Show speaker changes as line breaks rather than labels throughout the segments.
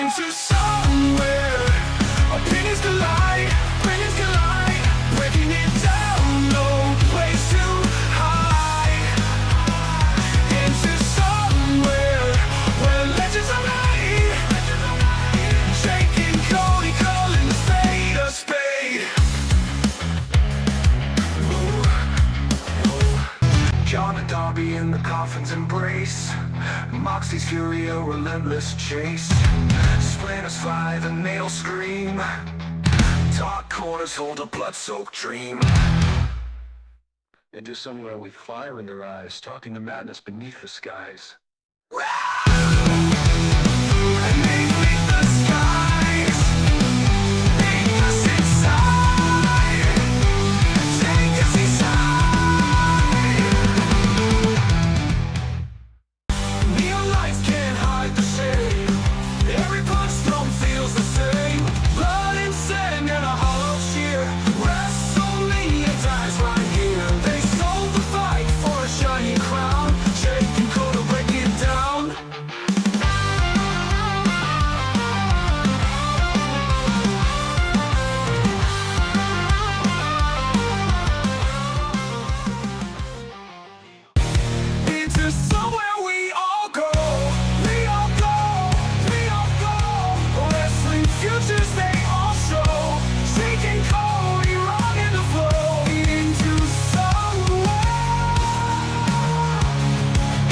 into somewhere. Opinions collide, breaking it down, no place to hide. Into somewhere where legends are made. Jake and Cody calling the spade a spade. John and Darby in the coffin's embrace. Moxie's fury, a relentless chase. Splinters fly, the nails scream. Dark corners hold a blood-soaked dream. Into somewhere with fire in their eyes, talking to madness beneath the skies. And they bleed the skies. Take us inside. Take us inside. Neon lights can't hide the shade. Every punch thrown feels the same. Blood and sand and a hollow sheer. WrestleMania dies right here. They sold the fight for a shiny crown. Jake and Cody break it down. Into somewhere we all go. We all go. We all go. Wrestling futures they all show. Jake and Cody rocking the flow. Into somewhere.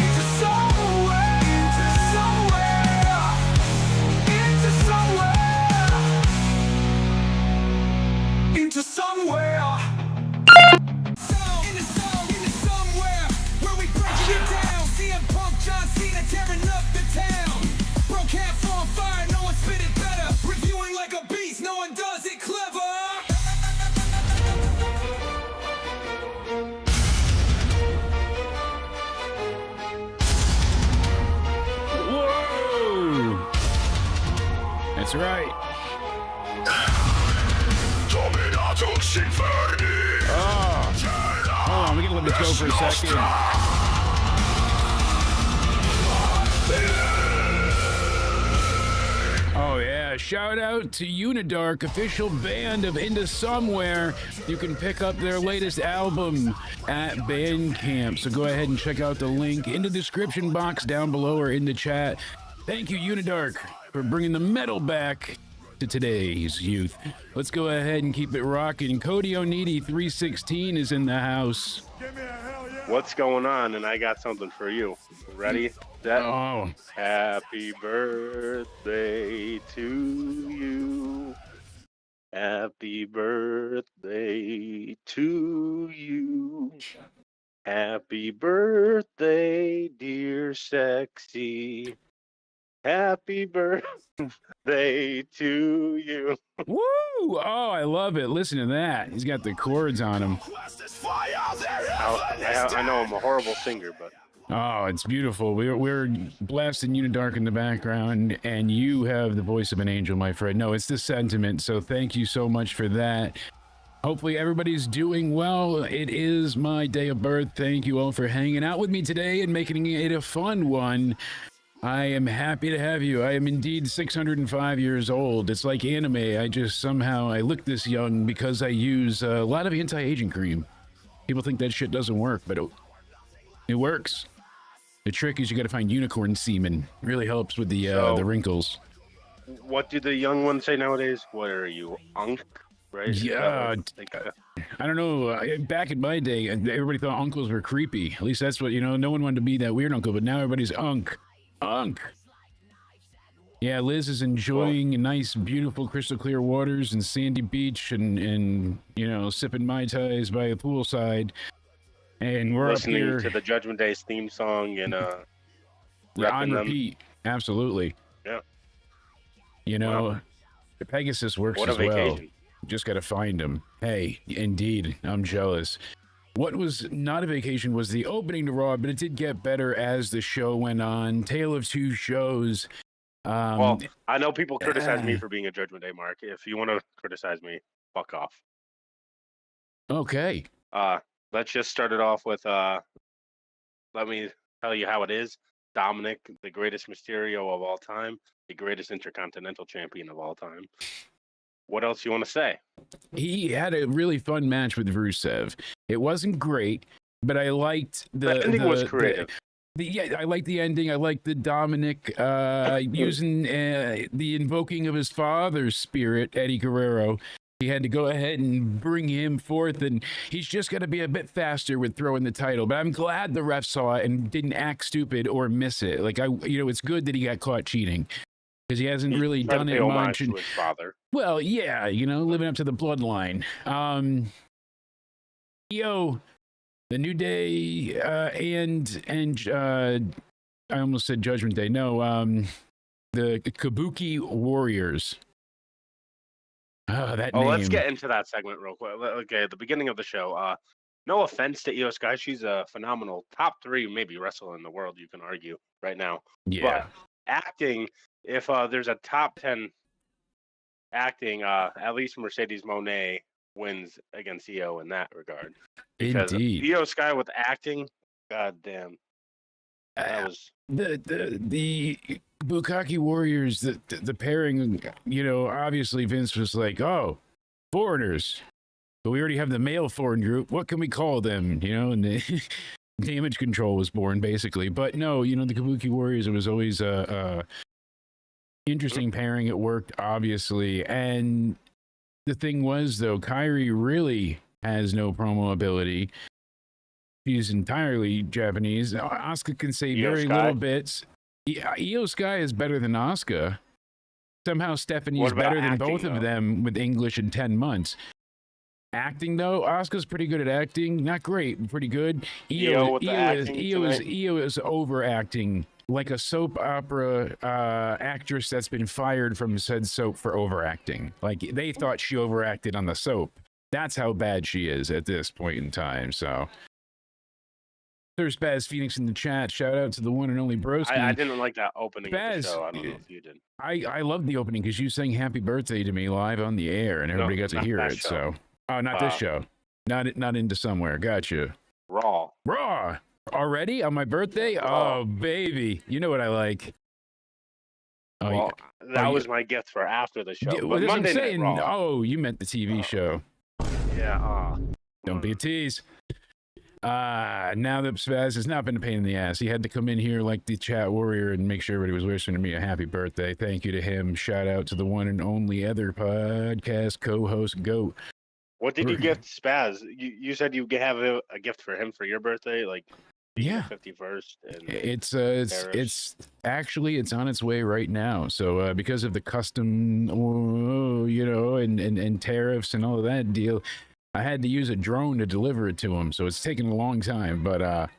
Into somewhere. Into somewhere. Into somewhere. Into somewhere. Into somewhere where we break it down. CM Punk, John Cena tearing up the town. Broke half on fire, no one spit it better. Reviewing like a beast, no one does it clever.
Whoa! That's right. Oh, hold on, we can let this go for a second. Oh yeah, shout out to Unidark, official band of Into Somewhere. You can pick up their latest album at Bandcamp, so go ahead and check out the link in the description box down below or in the chat. Thank you, Unidark, for bringing the metal back to today's youth. Let's go ahead and keep it rocking. Cody Roads 316 is in the house.
What's going on? And I got something for you. Ready? Set?
Oh,
Happy birthday to you. Happy birthday to you. Happy birthday, dear sexy. Happy birthday to you.
woo! Oh, I love it. Listen to that. He's got the chords on him.
I know I'm a horrible singer, but
Oh, it's beautiful. We're blasting Unidark in the background, and you have the voice of an angel, my friend. No, it's the sentiment, so thank you so much for that. Hopefully everybody's doing well. It is my day of birth. Thank you all for hanging out with me today and making it a fun one. I am happy to have you. I am indeed 605 years old. It's like anime. I look this young because I use a lot of anti-aging cream. People think that shit doesn't work, but it works. The trick is you got to find unicorn semen. It really helps with the wrinkles.
what do the young ones say nowadays? What are you, unk? Right?
Yeah, I don't know. Back in my day, everybody thought uncles were creepy. At least that's what, no one wanted to be that weird uncle, but now everybody's unk. Unk. Yeah, Liz is enjoying nice, beautiful, crystal clear waters and sandy beach and sipping Mai Tais by a poolside. And we're
listening
up here
to the Judgment Day's theme song and
on repeat. Absolutely.
Yeah.
The Pegasus works
What a
as well.
vacation.
Just got to find him. Hey, indeed, I'm jealous. What was not a vacation was the opening to Raw, but it did get better as the show went on. Tale of two shows.
Well, I know people criticize me for being a Judgment Day mark. If you want to criticize me, fuck off.
Okay.
Let's just start it off with let me tell you how it is. Dominic, the greatest Mysterio of all time, the greatest Intercontinental Champion of all time. What else you want to say?
He had a really fun match with Rusev. It wasn't great, but I liked
The ending was creative.
Yeah, I like the ending. I like the Dominic using the invoking of his father's spirit, Eddie Guerrero. He had to go ahead and bring him forth, and he's just got to be a bit faster with throwing the title. But I'm glad the ref saw it and didn't act stupid or miss it. Like it's good that he got caught cheating because he hasn't really done it much.
To his father.
Well, yeah, living up to the bloodline. The New Day and I almost said Judgment Day. No, the Kabuki Warriors. Oh, that name.
Let's get into that segment real quick. Okay, at the beginning of the show, no offense to Io Sky, she's a phenomenal top 3, maybe wrestler in the world, you can argue right now.
Yeah.
But acting, if there's a top 10 acting, at least Mercedes Moné wins against Io in that regard. Because
Indeed.
Io Sky with acting, goddamn, that was
the Bukaki Warriors. The pairing, obviously Vince was like, oh, foreigners, but we already have the male foreign group. What can we call them? And the Damage Control was born basically. But no, the Kabuki Warriors. It was always a interesting pairing. It worked obviously, and the thing was though, Kyrie really has no promo ability. She's entirely Japanese. Asuka can say very little bits. Io Sky is better than Asuka. Somehow Stephanie's better than both of them with English in 10 months. Acting though, Asuka's pretty good at acting. Not great, but pretty good. Io is overacting like a soap opera actress that's been fired from said soap for overacting. Like they thought she overacted on the soap. That's how bad she is at this point in time. So there's Baz Phoenix in the chat. Shout out to the one and only Broski.
I didn't like that opening
Baz,
of the show. I don't know if you did.
I love the opening because you sang happy birthday to me live on the air and everybody got to hear it.
Show.
So not this show. Not into somewhere. Gotcha.
Raw.
Already on my birthday? Oh baby. You know what I like.
That was my gift for after the show.
But Monday
Night Raw.
Oh, you meant the TV show.
Yeah.
Don't be a tease. Now that Spaz has not been a pain in the ass. He had to come in here like the chat warrior and make sure everybody was wishing me a happy birthday. Thank you to him. Shout out to the one and only other podcast co-host Goat.
What did you gift Spaz? You said you have a gift for him for your birthday, like 51st.
It's actually it's on its way right now. So because of the custom, and tariffs and all of that deal, I had to use a drone to deliver it to him. So it's taken a long time. But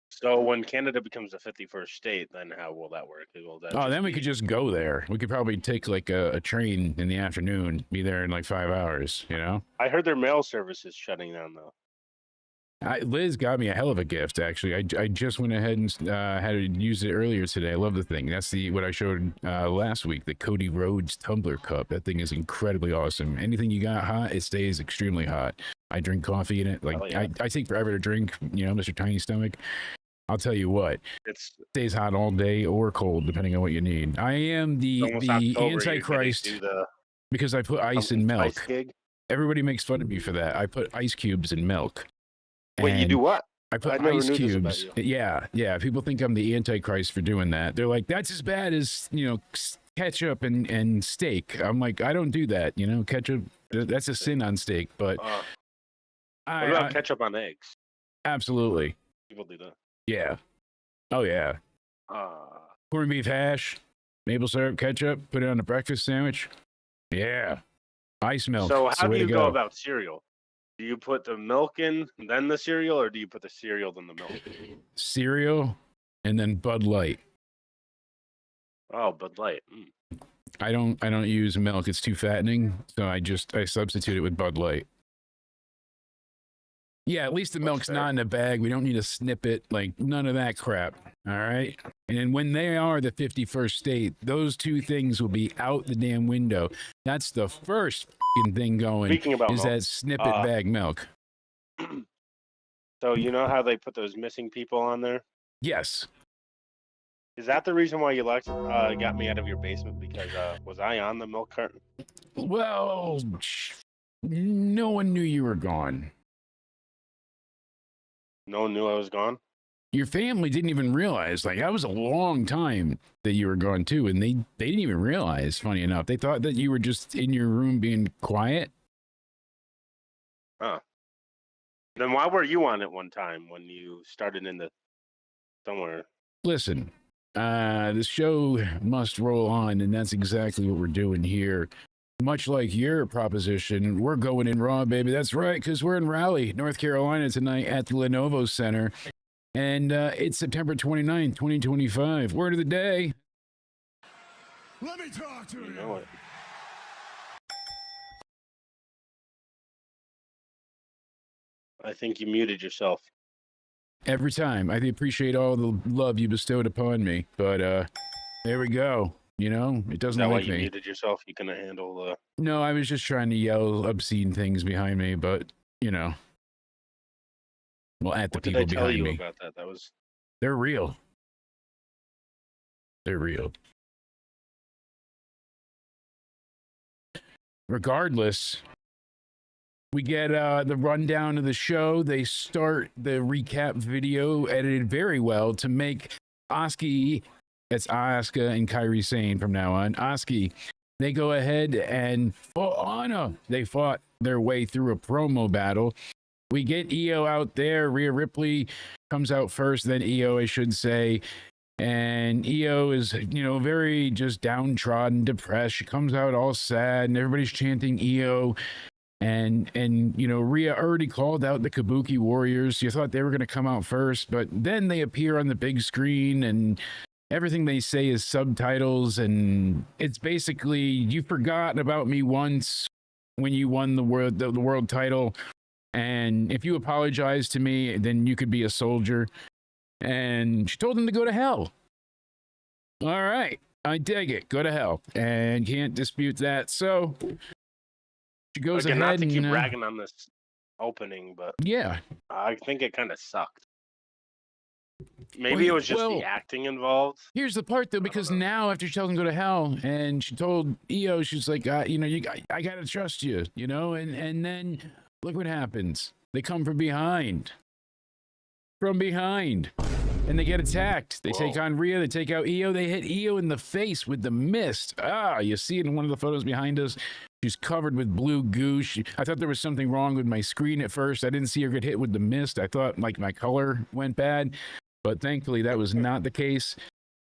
so when Canada becomes the 51st state, then how will that work?
Then we could just go there. We could probably take like a train in the afternoon, be there in like 5 hours.
I heard their mail service is shutting down though.
Liz got me a hell of a gift, actually. I just went ahead and had to use it earlier today. I love the thing. That's what I showed last week, the Cody Roads tumbler cup. That thing is incredibly awesome. Anything you got hot, it stays extremely hot. I drink coffee in it. I take forever to drink, Mr. Tiny Stomach. I'll tell you what, it stays hot all day or cold, depending on what you need. I am the Antichrist because I put ice in milk. Everybody makes fun of me for that. I put ice cubes in milk.
Wait, you do what?
I put ice cubes. Yeah. People think I'm the Antichrist for doing that. They're like, that's as bad as, ketchup and steak. I'm like, I don't do that. Ketchup, that's a sin on steak. But
what about ketchup on eggs?
Absolutely.
People do that.
Yeah. Oh, yeah. Corned beef hash, maple syrup, ketchup, put it on a breakfast sandwich. Yeah. Ice milk.
So how do you go about cereal? Do you put the milk in, then the cereal, or do you put the cereal, then the milk?
Cereal, and then Bud Light.
Oh, Bud Light.
I don't use milk. It's too fattening, so I substitute it with Bud Light. Yeah, at least the milk's not in a bag. We don't need to snip it. Like, none of that crap. All right? And then when they are the 51st state, those two things will be out the damn window. That's the first thing going.
Speaking about milk,
that snippet bag milk.
So you know how they put those missing people on there?
Yes.
Is that the reason why you got me out of your basement? Because was I on the milk carton?
Well, no one knew you were gone.
No one knew I was gone.
Your family didn't even realize. Like, that was a long time that you were gone too, and they didn't even realize. Funny enough, they thought that you were just in your room being quiet.
Huh. Then why were you on it one time when you started in the somewhere?
Listen, the show must roll on, and that's exactly what we're doing here. Much like your proposition, we're going in Raw, baby. That's right, because we're in Raleigh, North Carolina tonight at the Lenovo Center. And it's September 29th, 2025. Word of the day.
Let me talk to
You know it. I think you muted yourself.
Every time. I appreciate all the love you bestowed upon me. But there we go. You know, it
Is
doesn't
that why
like
you
me.
muted yourself? You couldn't handle the.
No, I was just trying to yell obscene things behind me, but, you know. Well, at the
What did
people
I tell
behind
you
me.
about that? That was.
They're real. They're real. Regardless, we get the rundown of the show. They start the recap video edited very well to make Oski, that's Asuka and Kyrie Sane from now on, Oski, they go ahead and they fought their way through a promo battle. We get Io out there. Rhea Ripley comes out first, then Io, I should say. And Io is, you know, very just downtrodden, depressed. She comes out all sad, and everybody's chanting Io. And you know, Rhea already called out the Kabuki Warriors. You thought they were going to come out first, but then they appear on the big screen, and everything they say is subtitles. And it's basically, you forgot about me once when you won the world title. And if you apologize to me, then you could be a soldier. And she told him to go to hell. All right, I dig it. Go to hell. And can't dispute that. So she goes
Again,
ahead
not to keep
and
bragging on this opening, but
yeah.
I think it kind of sucked. Maybe it was just the acting involved.
Here's the part though, because now after she tells him to go to hell, and she told Io, she's like, you know, I gotta trust you, you know, and then look what happens. They come from behind. And they get attacked. They take on Rhea. They take out Io. They hit Io in the face with the mist. You see it in one of the photos behind us. She's covered with blue goo. I thought there was something wrong with my screen at first. I didn't see her get hit with the mist. I thought like my color went bad, but thankfully that was not the case.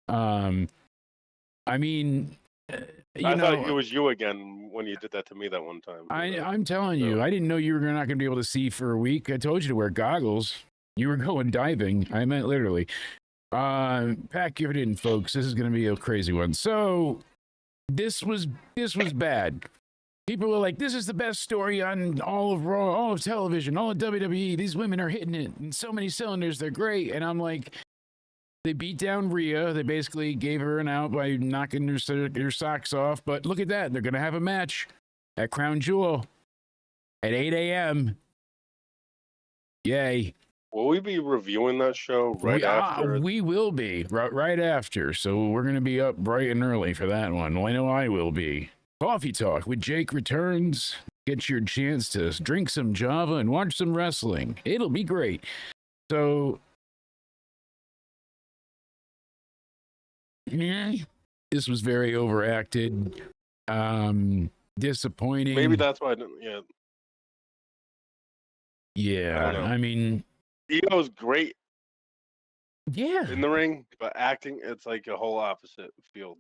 I mean,
I thought it was you again when you did that to me that one time.
I'm telling you, I didn't know you were not going to be able to see for a week. I told you to wear goggles. You were going diving. I meant literally. Pack it in, folks. This is going to be a crazy one. So this was bad. People were like, this is the best story on all of Raw, all of television, all of WWE. These women are hitting it in so many cylinders. They're great. And I'm like, they beat down Rhea. They basically gave her an out by knocking her socks off. But look at that. They're going to have a match at Crown Jewel at 8 a.m. Yay.
Will we be reviewing that show after?
We will be right after. So we're going to be up bright and early for that one. Well, I know I will be. Coffee Talk with Jake returns. Get your chance to drink some Java and watch some wrestling. It'll be great. So, yeah, this was very overacted. Disappointing.
Maybe that's why I didn't. Yeah.
Yeah, I mean,
Io's great.
Yeah.
In the ring, but acting, it's like a whole opposite field.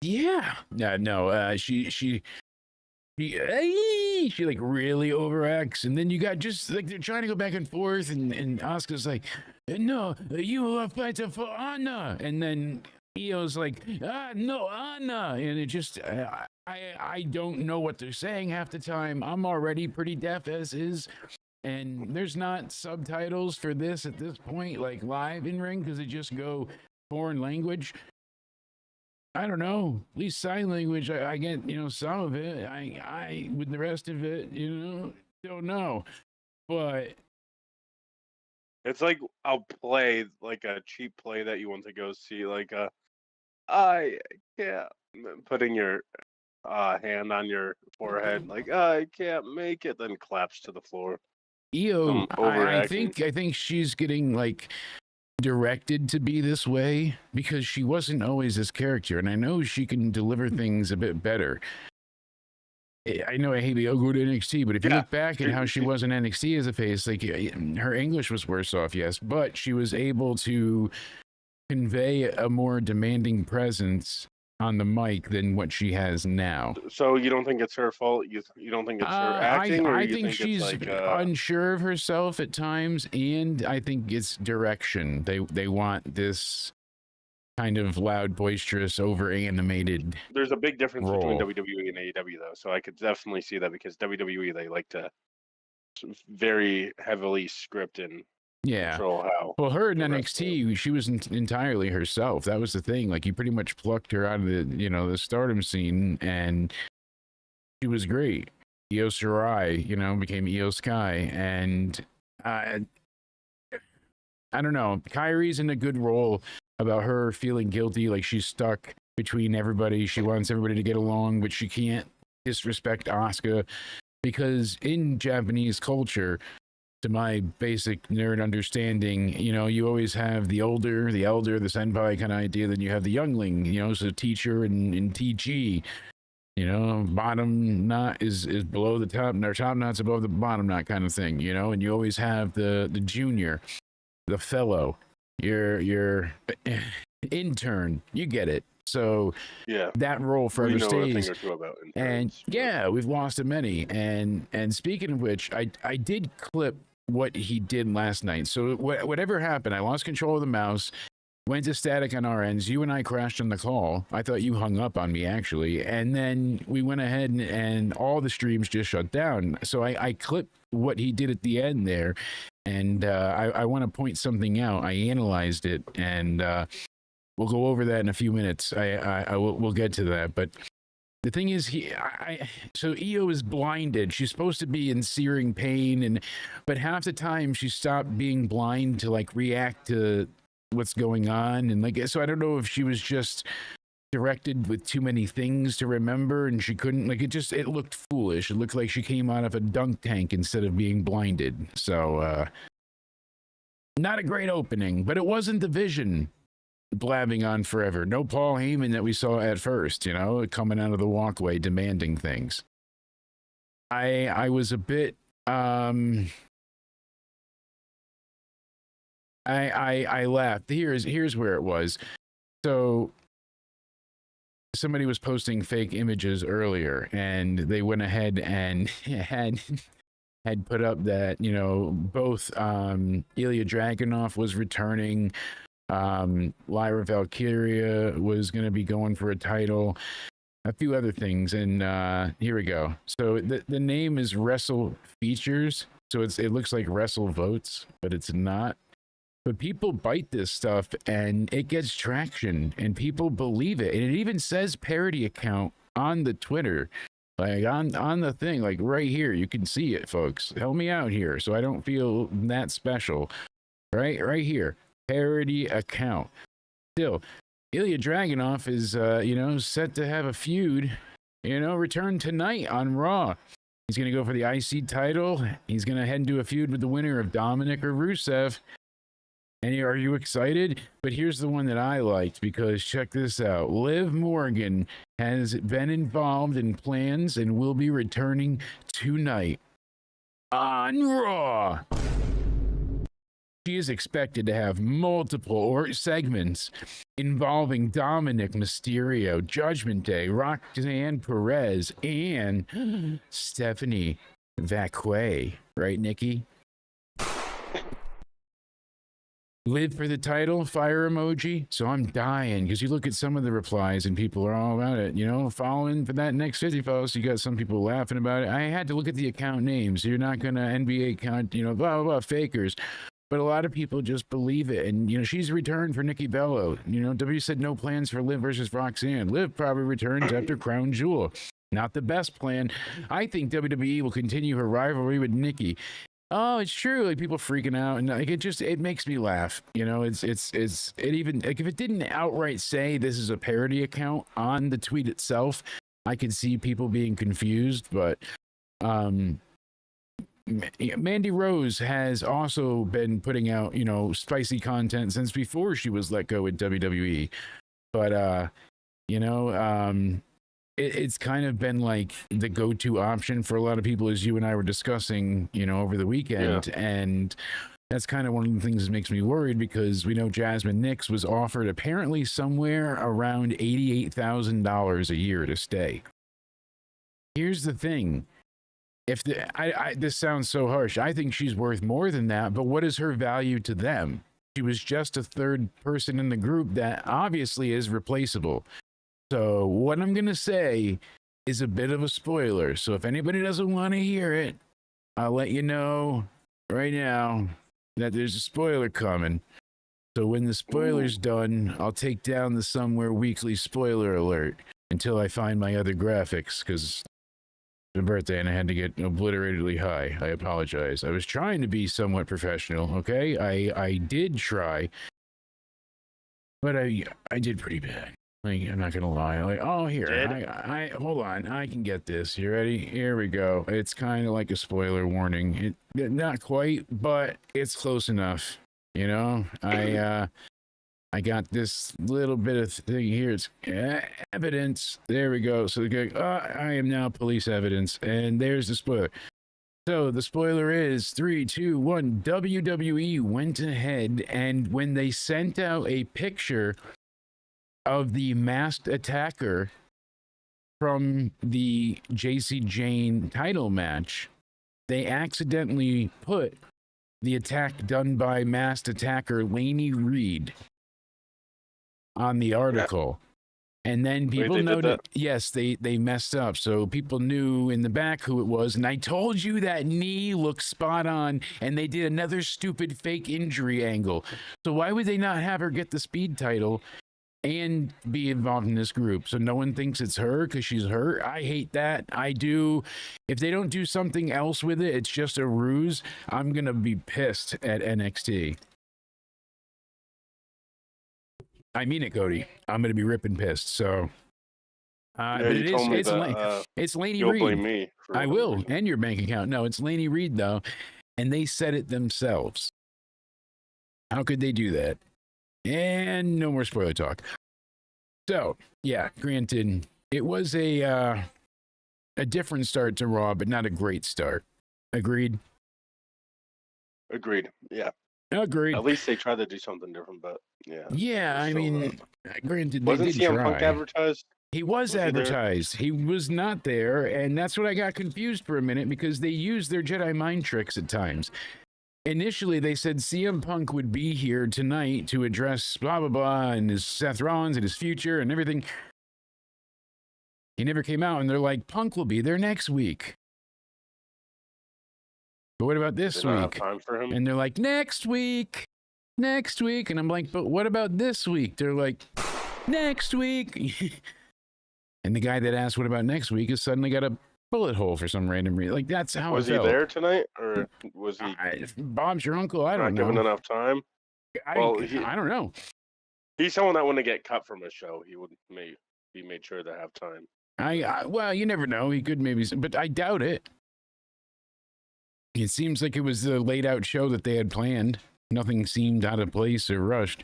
Yeah. No. She like really overacts, and then you got just like they're trying to go back and forth, and Oscar's like, no, you are fighting for Anna, and then Io's like, no, Anna, and it just I don't know what they're saying half the time. I'm already pretty deaf as is. And there's not subtitles for this at this point, like live in ring, because they just go foreign language. I don't know. At least sign language, I get, you know, some of it. I with the rest of it, you know, don't know. But
it's like I'll play like a cheap play that you want to go see, like I can't. Putting your hand on your forehead, like I can't make it, then collapse to the floor.
Io,
Overacting.
I think she's getting like directed to be this way because she wasn't always this character, and I know she can deliver things a bit better. I know I hate the go to NXT, but if you
Yeah.
look back at how she was in NXT as a face, like her English was worse off, yes, but she was able to convey a more demanding presence on the mic than what she has now.
So you don't think it's her fault? You don't think it's her acting, or
I
you
think
think
she's
it's like
unsure of herself at times, and I think it's direction. They want this kind of loud, boisterous, over animated.
there's a big difference between
role.
WWE and AEW though, so I could definitely see that because WWE they like to very heavily script and
Yeah.
control how.
Well, her in
the rest
NXT, she was entirely herself. That was the thing. Like, you pretty much plucked her out of the, the stardom scene, and she was great. Io Shirai, became Io Sky, and I don't know. Kyrie's in a good role about her feeling guilty, like she's stuck between everybody. She wants everybody to get along, but she can't disrespect Asuka because in Japanese culture, to my basic nerd understanding, you always have the elder, the senpai kind of idea. Then you have the youngling, so teacher and teachee. Bottom knot is below the top, and our top knot's above the bottom knot kind of thing. And you always have the junior, the fellow, your intern. You get it. So
Yeah,
that role forever
we know a thing
stays.
or two about
And
interns.
yeah, we've lost a many. And speaking of which, I did clip what he did last night. So whatever happened, I lost control of the mouse, went to static on our ends. You and I crashed on the call. I thought you hung up on me actually, and then we went ahead and all the streams just shut down. So I clipped what he did at the end there, and I want to point something out. I analyzed it, and we'll go over that in a few minutes. We'll get to that, but the thing is, so Io is blinded. She's supposed to be in searing pain, but half the time she stopped being blind to like react to what's going on, and like, so I don't know if she was just directed with too many things to remember, and she couldn't. Like, it looked foolish. It looked like she came out of a dunk tank instead of being blinded. So, not a great opening, but it wasn't the Vision blabbing on forever. No Paul Heyman that we saw at first, coming out of the walkway demanding things. I was a bit I laughed. Here's where it was. So somebody was posting fake images earlier, and they went ahead and had put up that both Ilya Dragunov was returning. Lyra Valkyria was going to be going for a title, a few other things, and here we go. So the name is Wrestle Features, so it looks like Wrestle Votes, but it's not. But people bite this stuff, and it gets traction, and people believe it, and it even says parody account on the Twitter, like on the thing, like right here. You can see it, folks. Help me out here, so I don't feel that special. Right here. Parody account. Still, Ilya Dragunov is, set to have a feud, return tonight on Raw. He's going to go for the IC title. He's going to head into a feud with the winner of Dominic or Rusev. And are you excited? But here's the one that I liked, because check this out. Liv Morgan has been involved in plans and will be returning tonight on Raw. She is expected to have multiple segments involving Dominic Mysterio, Judgment Day, Roxanne Perez, and Stephanie Vacquet. Right, Nikki? Live for the title, fire emoji. So I'm dying, because you look at some of the replies and people are all about it, following for that next 50 posts. You got some people laughing about it. I had to look at the account names. You're not going to NBA account, blah, blah, blah, fakers. But a lot of people just believe it. And, she's returned for Nikki Bella. W said no plans for Liv versus Roxanne. Liv probably returns after Crown Jewel. Not the best plan. I think WWE will continue her rivalry with Nikki. oh, it's true. Like people freaking out, and like it makes me laugh. You know, it even like if it didn't outright say this is a parody account on the tweet itself, I could see people being confused. But Mandy Rose has also been putting out, you know, spicy content since before she was let go with WWE. But you know, it's kind of been like the go-to option for a lot of people, as you and I were discussing, you know, over the weekend. Yeah. And that's kind of one of the things that makes me worried, because we know Jasmine Nix was offered apparently somewhere around $88,000 a year to stay. Here's the thing. If this sounds so harsh, I think she's worth more than that, but what is her value to them? She was just a third person in the group that obviously is replaceable. So what I'm going to say is a bit of a spoiler. So if anybody doesn't want to hear it, I'll let you know right now that there's a spoiler coming. So when the spoiler's done, I'll take down the Somewhere Weekly spoiler alert until I find my other graphics, because it's my birthday and I had to get obliteratedly high. I apologize. I was trying to be somewhat professional, okay? I did try, but I did pretty bad. Like, I'm not gonna lie. Like, oh, here, I hold on. I can get this. You ready? Here we go. It's kind of like a spoiler warning. Not quite, but it's close enough. You know, I got this little bit of thing here. It's evidence. There we go. So I am now police evidence, and there's the spoiler. So the spoiler is 3, 2, 1. WWE went ahead, and when they sent out a picture of the masked attacker from the JC Jane title match, they accidentally put the attack done by masked attacker Laney Reed on the article. Yeah. And then people noted, yes, they messed up. So people knew in the back who it was. And I told you that knee looked spot on, and they did another stupid fake injury angle. So why would they not have her get the speed title and be involved in this group, so no one thinks it's her because she's hurt? I hate that. I do. If they don't do something else with it, it's just a ruse, I'm gonna be pissed at NXT. I mean it, Cody. I'm gonna be ripping pissed. So but it's Laney Reed. Blame me. I will, and your bank account. No, it's Laney Reed though, and they said it themselves. How could they do that? And no more spoiler talk. So, yeah, granted, it was a different start to Raw, but not a great start. Agreed?
Agreed, yeah.
Agreed.
At least they tried to do something different, but yeah.
Yeah, I mean, granted, they
wasn't
did
CM
try.
Punk advertised?
He was advertised. He was not there, and that's what I got confused for a minute, because they used their Jedi mind tricks at times. Initially, they said CM Punk would be here tonight to address blah, blah, blah, and his Seth Rollins and his future and everything. He never came out, and they're like, Punk will be there next week. But what about this week?
Time for him?
And they're like, next week. And I'm like, but what about this week? They're like, next week. And the guy that asked what about next week has suddenly got a bullet hole for some random reason. Like, that's how
was
it felt.
Was he there tonight, or was he?
Bob's your uncle. I don't know.
Not given enough time.
I don't know.
He's someone that wouldn't get cut from a show. He would be made sure to have time.
Well, you never know. He could maybe, but I doubt it. It seems like it was a laid out show that they had planned. Nothing seemed out of place or rushed.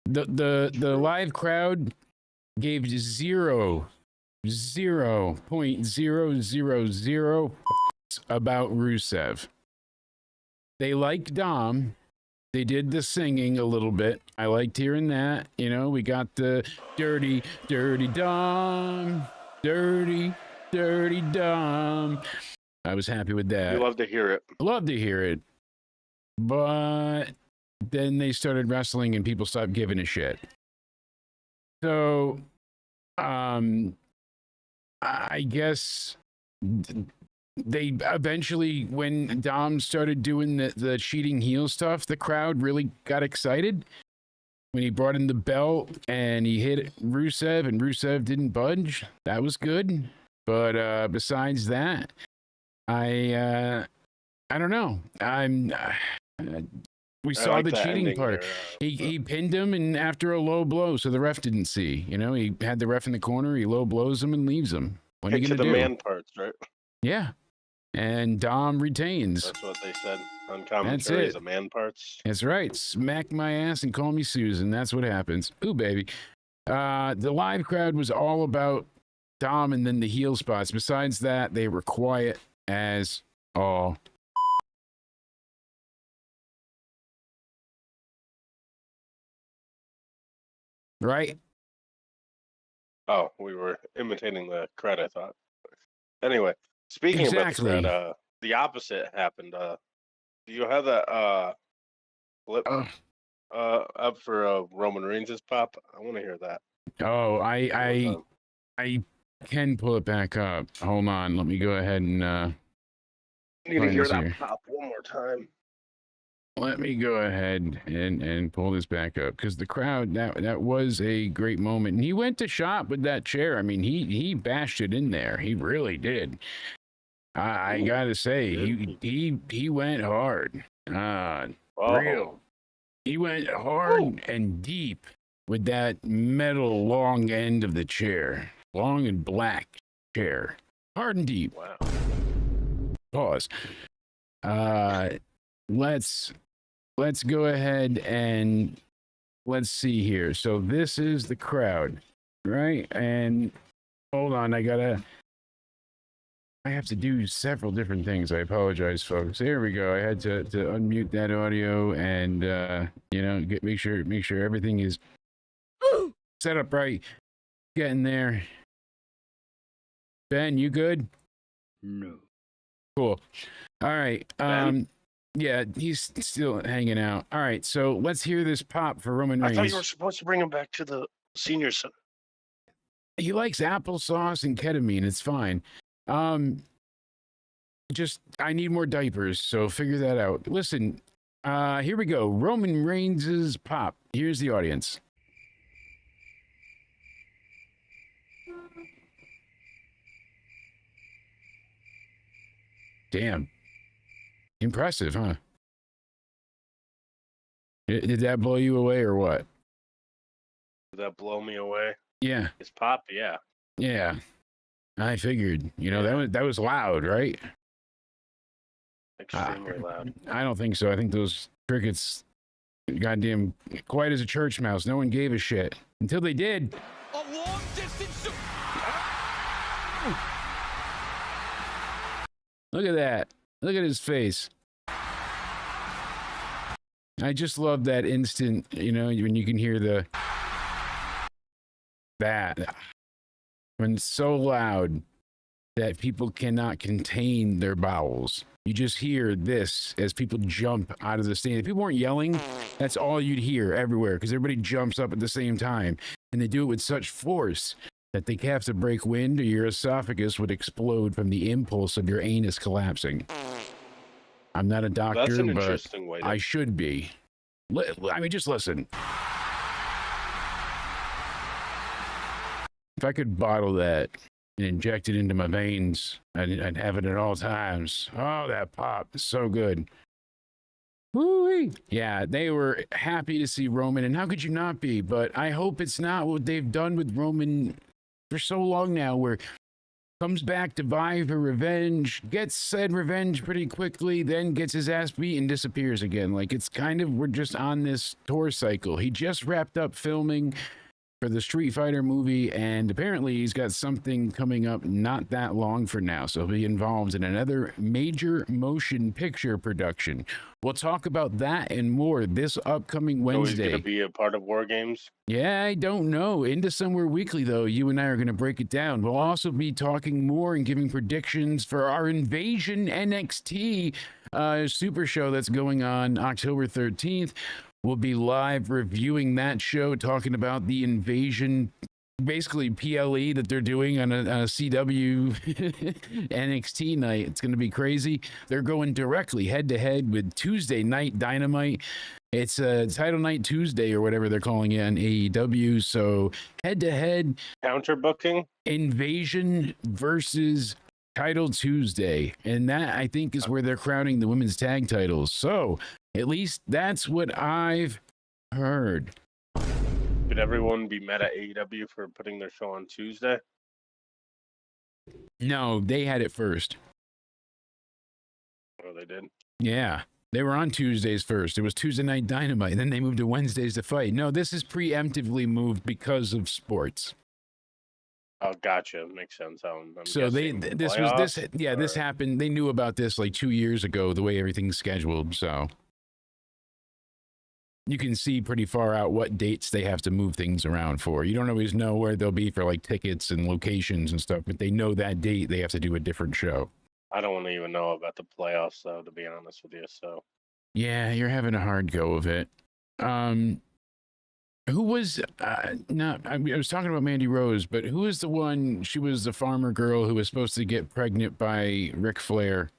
The live crowd gave 0.000 about Rusev. They liked Dom. They did the singing a little bit. I liked hearing that. You know, we got the dirty, dirty Dom. Dirty, dirty Dom. I was happy with that.
You love to hear it.
Love to hear it. But then they started wrestling and people stopped giving a shit. So, I guess they eventually, when Dom started doing the cheating heel stuff, the crowd really got excited. When he brought in the belt and he hit Rusev and Rusev didn't budge, that was good. But besides that, I I don't know. We saw
like
the
that
cheating
ending
part.
there,
He pinned him, and after a low blow, so the ref didn't see. You know, he had the ref in the corner. He low blows him and leaves him. What are you
Get to
gonna
the
do?
man parts, right?
Yeah, and Dom retains.
That's what they said on
That's
commentary.
it.
The man parts.
That's right. Smack my ass and call me Susan. That's what happens. Ooh, baby. The live crowd was all about Dom and then the heel spots. Besides that, they were quiet as all. Right?
Oh, we were imitating the crowd, I thought. Anyway, speaking
Exactly.
about the crowd, the opposite happened. Do you have that clip up for Roman Reigns' pop? I want to hear that.
Oh, I can pull it back up. Hold on. Let me go ahead and
I need to
find
hear
this
that
here.
pop one more time.
Let me go ahead and pull this back up because the crowd that was a great moment. And he went to shop with that chair. I mean, he bashed it in there. He really did. I gotta say, he went hard. Real. He went hard and deep with that metal long end of the chair, long and black chair, hard and deep.
Wow.
Pause. Let's go ahead and let's see here. So this is the crowd, right? And hold on, I have to do several different things. I apologize, folks. There we go. I had to unmute that audio and you know, make sure everything is set up right. Getting there. Ben, you good?
No.
Cool. All right.
Ben?
Yeah, he's still hanging out. All right, so let's hear this pop for Roman Reigns.
I thought you were supposed to bring him back to the senior center.
He likes applesauce and ketamine. It's fine. Just I need more diapers, so figure that out. Listen, here we go. Roman Reigns' pop. Here's the audience. Damn. Impressive, huh? Did that blow you away or what?
Did that blow me away?
Yeah.
His pop, yeah.
Yeah. I figured. You know, that was loud, right?
Extremely loud.
I don't think so. I think those crickets, goddamn, quiet as a church mouse. No one gave a shit until they did.
A long distance.
Look at that. Look at his face. I just love that instant, you know, when you can hear that when it's so loud that people cannot contain their bowels. You just hear this as people jump out of the stand. If people weren't yelling, that's all you'd hear everywhere because everybody jumps up at the same time. And they do it with such force that they have to break wind or your esophagus would explode from the impulse of your anus collapsing. I'm not a doctor,
That's an
but
interesting way.
I should be. I mean, just listen. If I could bottle that and inject it into my veins, I'd have it at all times. Oh, that pop is so good. Woo-wee. Yeah, they were happy to see Roman, and how could you not be? But I hope it's not what they've done with Roman for so long now, where comes back to vie for revenge, gets said revenge pretty quickly, then gets his ass beat and disappears again. Like, it's kind of, we're just on this tour cycle. He just wrapped up filming for the Street Fighter movie, and apparently he's got something coming up not that long from now, so he'll be involved in another major motion picture production. We'll talk about that and more this upcoming Wednesday.
So he's going to be a part of War Games?
Yeah, I don't know. Into Somewhere Weekly, though, you and I are going to break it down. We'll also be talking more and giving predictions for our Invasion NXT Super Show that's going on October 13th. We'll be live reviewing that show, talking about the Invasion, basically PLE that they're doing on a CW NXT night. It's going to be crazy. They're going directly head-to-head with Tuesday Night Dynamite. It's a Title Night Tuesday or whatever they're calling it on AEW. So head-to-head.
Counter booking?
Invasion versus Title Tuesday, and that I think is where they're crowning the women's tag titles. So at least that's what I've heard.
Could everyone be mad at AEW for putting their show on Tuesday?
No, they had it first.
Oh, they did.
Yeah, they were on Tuesdays first. It was Tuesday Night Dynamite. Then they moved to Wednesdays to fight. No, this is preemptively moved because of sports.
Oh, gotcha. Makes sense. I'm
So
guessing
this happened. They knew about this like 2 years ago, the way everything's scheduled. So you can see pretty far out what dates they have to move things around for. You don't always know where they'll be for like tickets and locations and stuff, but they know that date they have to do a different show.
I don't want to even know about the playoffs, though, to be honest with you. So
Yeah, you're having a hard go of it. Who was I was talking about Mandy Rose, but who was the one? She was the farmer girl who was supposed to get pregnant by Ric Flair.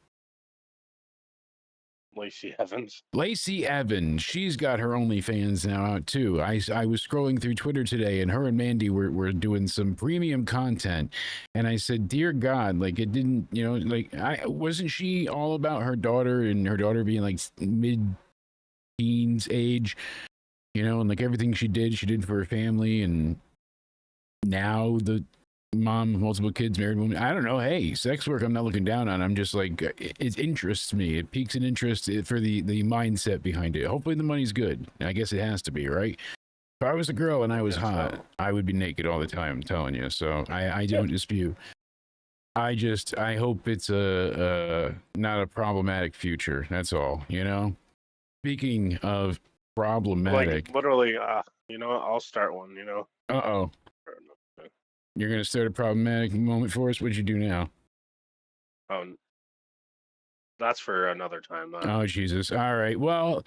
Lacey Evans.
Lacey Evans, she's got her OnlyFans now out too. I was scrolling through Twitter today, and her and Mandy were doing some premium content, and I said, "Dear God, like it didn't, like wasn't she all about her daughter and her daughter being like mid-teens age, and like everything she did for her family, and now the mom of multiple kids, married woman. I don't know. Hey, sex work, I'm not looking down on. I'm just like, it interests me. It piques an interest for the mindset behind it. Hopefully the money's good. I guess it has to be, right? If I was a girl and I was hot, I would be naked all the time, I'm telling you. So I don't dispute. I hope it's not a problematic future. That's all, Speaking of problematic.
Like, literally, I'll start one,
Uh-oh. You're going to start a problematic moment for us? What'd you do now?
That's for another time.
Oh, Jesus. All right. Well,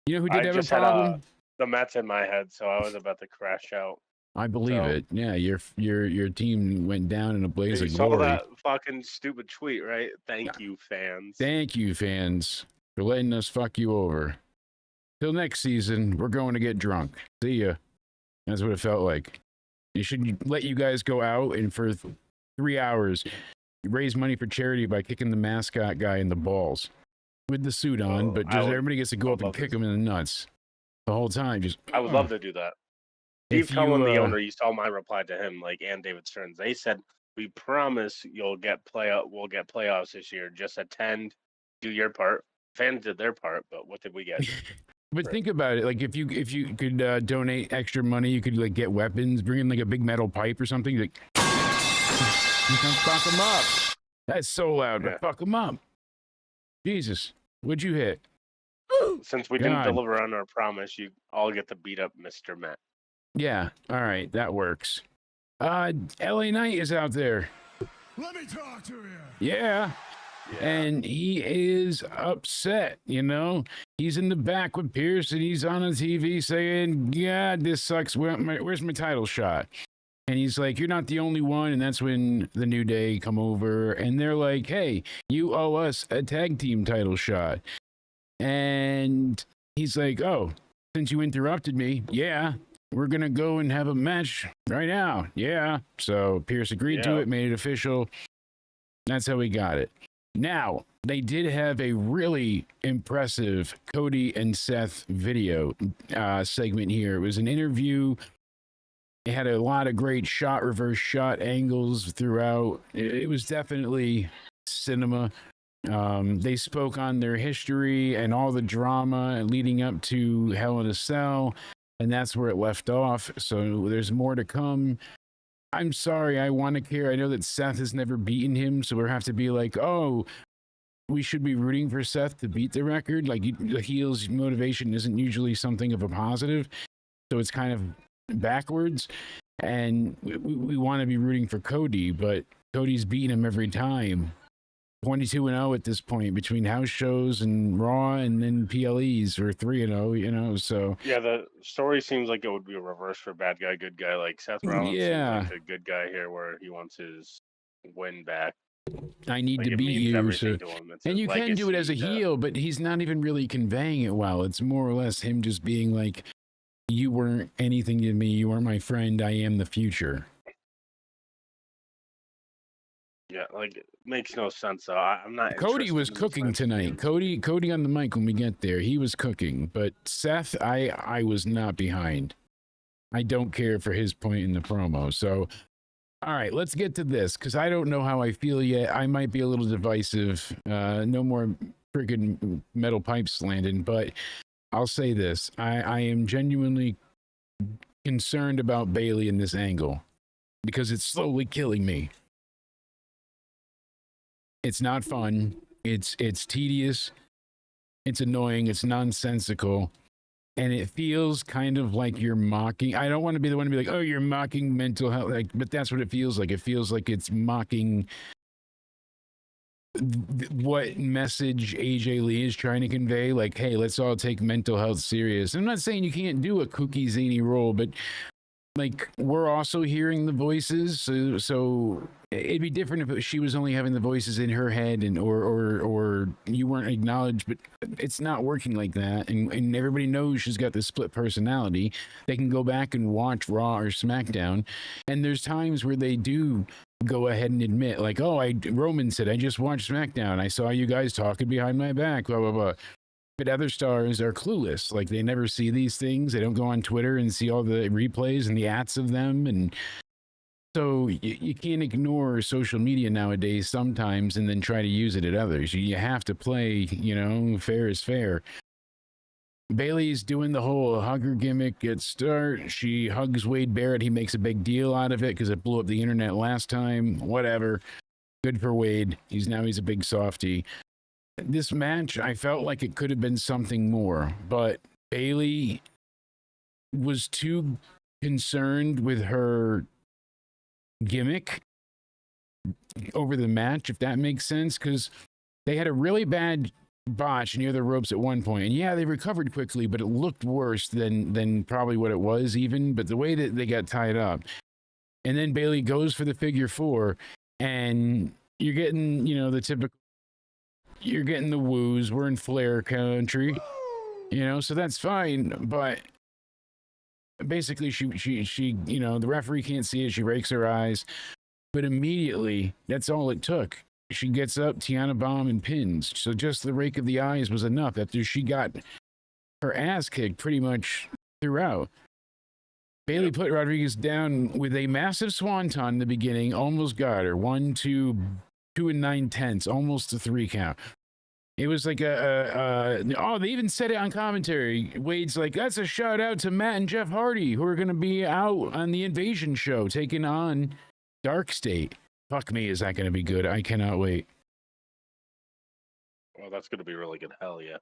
you know who did
I
have
just
a problem?
had the Mets in my head, so I was about to crash out.
I believe it. Yeah, your team went down in a blaze of
You saw
glory.
that fucking stupid tweet, right? Thank you, fans.
Thank you, fans, for letting us fuck you over. Till next season, we're going to get drunk. See ya. That's what it felt like. They should let you guys go out and for 3 hours raise money for charity by kicking the mascot guy in the balls with the suit on, but just everybody gets to go up and kick him in the nuts the whole time.
I would love to do that. Steve Cullen, the owner, you saw my reply to him, and David Stearns. They said, "We promise we'll get playoffs this year. Just attend, do your part." Fans did their part, but what did we get?
But think about it. Like if you could donate extra money, you could like get weapons, bring in like a big metal pipe or something. Like, fuck them up. That's so loud, but fuck them up. Jesus, what'd you hit?
Since we didn't deliver on our promise, you all get to beat up Mr. Matt.
Yeah, all right, that works. LA Knight is out there.
Let me talk to you.
Yeah. And he is upset, He's in the back with Pierce, and he's on the TV saying, God, this sucks. Where's my title shot? And he's like, you're not the only one. And that's when the New Day come over, and they're like, hey, you owe us a tag team title shot. And he's like, oh, since you interrupted me, yeah, we're going to go and have a match right now. Yeah. So Pierce agreed to it, made it official. That's how we got it. Now, they did have a really impressive Cody and Seth video segment here. It was an interview. It had a lot of great reverse shot angles throughout. It was definitely cinema. They spoke on their history and all the drama leading up to Hell in a Cell, and that's where it left off. So there's more to come. I'm sorry, I want to care. I know that Seth has never beaten him, so we have to be like, oh, we should be rooting for Seth to beat the record. Like, the heel's motivation isn't usually something of a positive, so it's kind of backwards. And we want to be rooting for Cody, but Cody's beating him every time. 22-0 at this point between house shows and Raw and then PLEs, or 3-0, so.
Yeah, the story seems like it would be a reverse for bad guy, good guy. Like Seth Rollins seems like a good guy here where he wants his win back.
I need to beat you. So. And you can do it as a heel, but he's not even really conveying it well. It's more or less him just being like, you weren't anything to me. You weren't my friend. I am the future.
Yeah, like it makes no sense. So I'm not.
Cody was
interested in this
cooking
match.
tonight. Cody on the mic when we get there. He was cooking, but Seth, I was not behind. I don't care for his point in the promo. So, all right, let's get to this because I don't know how I feel yet. I might be a little divisive. No more freaking metal pipes landing, but I'll say this: I am genuinely concerned about Bayley in this angle because it's slowly killing me. It's not fun. It's tedious. It's annoying. It's nonsensical. And it feels kind of like you're mocking. I don't want to be the one to be like, oh, you're mocking mental health. Like, but that's what it feels like. It feels like it's mocking what message AJ Lee is trying to convey. Like, hey, let's all take mental health serious. I'm not saying you can't do a kooky, zany role, but like we're also hearing the voices, so it'd be different if she was only having the voices in her head and or you weren't acknowledged, but it's not working like that, and everybody knows she's got this split personality. They can go back and watch Raw or SmackDown, and there's times where they do go ahead and admit like, oh, Roman said I just watched SmackDown, I saw you guys talking behind my back, blah blah blah. But other stars are clueless. Like they never see these things. They don't go on Twitter and see all the replays and the ats of them. And so you can't ignore social media nowadays sometimes and then try to use it at others. You have to play, fair is fair. Bayley's doing the whole hugger gimmick at start. She hugs Wade Barrett. He makes a big deal out of it because it blew up the internet last time. Whatever. Good for Wade. He's a big softie. This match, I felt like it could have been something more, but Bayley was too concerned with her gimmick over the match, if that makes sense, because they had a really bad botch near the ropes at one point, and yeah, they recovered quickly, but it looked worse than probably what it was even, but the way that they got tied up. And then Bayley goes for the figure four, and you're getting, the typical, you're getting the woos. We're in Flair country, so that's fine. But basically, she, the referee can't see it. She rakes her eyes, but immediately, that's all it took. She gets up, Tiana Bomb, and pins. So just the rake of the eyes was enough after she got her ass kicked pretty much throughout. Bayley put Rodriguez down with a massive swanton in the beginning, almost got her. 1, 2 9/10, almost a 3 count. It was like they even said it on commentary. Wade's like, that's a shout out to Matt and Jeff Hardy, who are going to be out on the Invasion show, taking on Dark State. Fuck me, is that going to be good? I cannot wait.
Well, that's going to be really good. Hell yeah.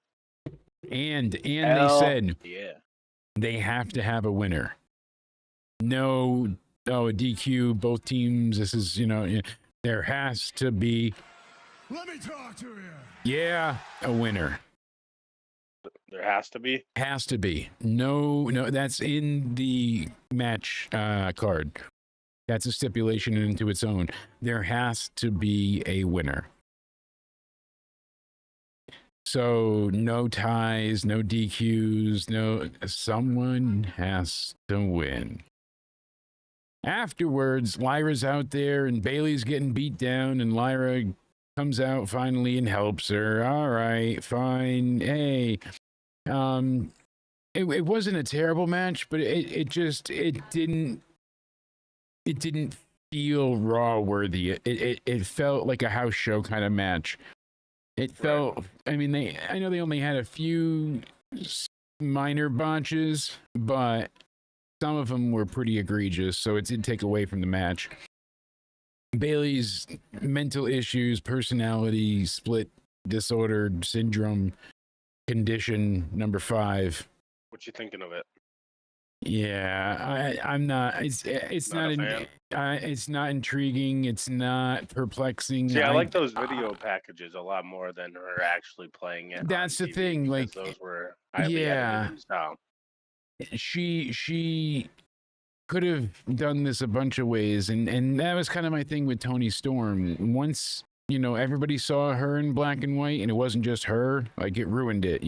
And they said they have to have a winner. No, a DQ, both teams. This is, there has to be.
Let me talk to you.
Yeah, a winner.
There has to be.
Has to be. No, that's in the match card. That's a stipulation into its own. There has to be a winner. So no ties, no DQs, someone has to win. Afterwards, Lyra's out there and Bayley's getting beat down, and Lyra comes out finally and helps her. All right, fine. Hey, it wasn't a terrible match, but it didn't feel Raw worthy. It felt like a house show kind of match. It felt. I mean, I know they only had a few minor botches, but some of them were pretty egregious, so it did take away from the match. Bayley's mental issues, personality split disorder syndrome condition number 5.
What you thinking of it?
Yeah, I'm not. It's not. It's not intriguing. It's not perplexing.
See, I like those video packages a lot more than her actually playing it.
That's the thing. Like
those were highly edited style.
She could have done this a bunch of ways, and that was kind of my thing with Toni Storm. Once everybody saw her in black and white, and it wasn't just her, like it ruined it.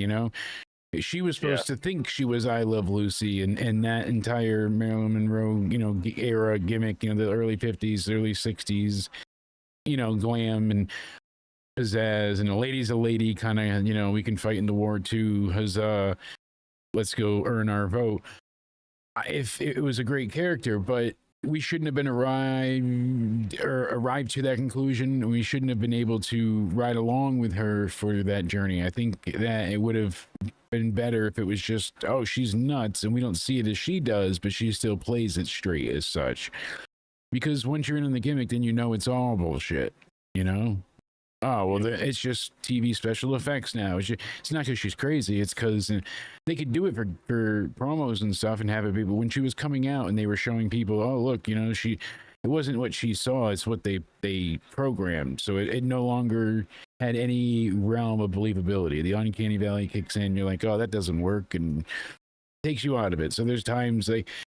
She was supposed to think she was I Love Lucy, and that entire Marilyn Monroe era gimmick, the early 50s, early 60s. glam and pizzazz, and a lady's a lady kind of, we can fight in the war too. Huzzah. Let's go earn our vote. If it was a great character, but we shouldn't have been arrived to that conclusion. We shouldn't have been able to ride along with her for that journey. I think that it would have been better if it was just, oh, she's nuts and we don't see it as she does, but she still plays it straight as such. Because once you're in the gimmick, then it's all bullshit, Oh, well, it's just TV special effects now. It's not because she's crazy. It's because they could do it for promos and stuff and have it be. But when she was coming out and they were showing people, oh, look, it wasn't what she saw. It's what they programmed. So it no longer had any realm of believability. The uncanny valley kicks in. You're like, oh, that doesn't work, and takes you out of it. So there's times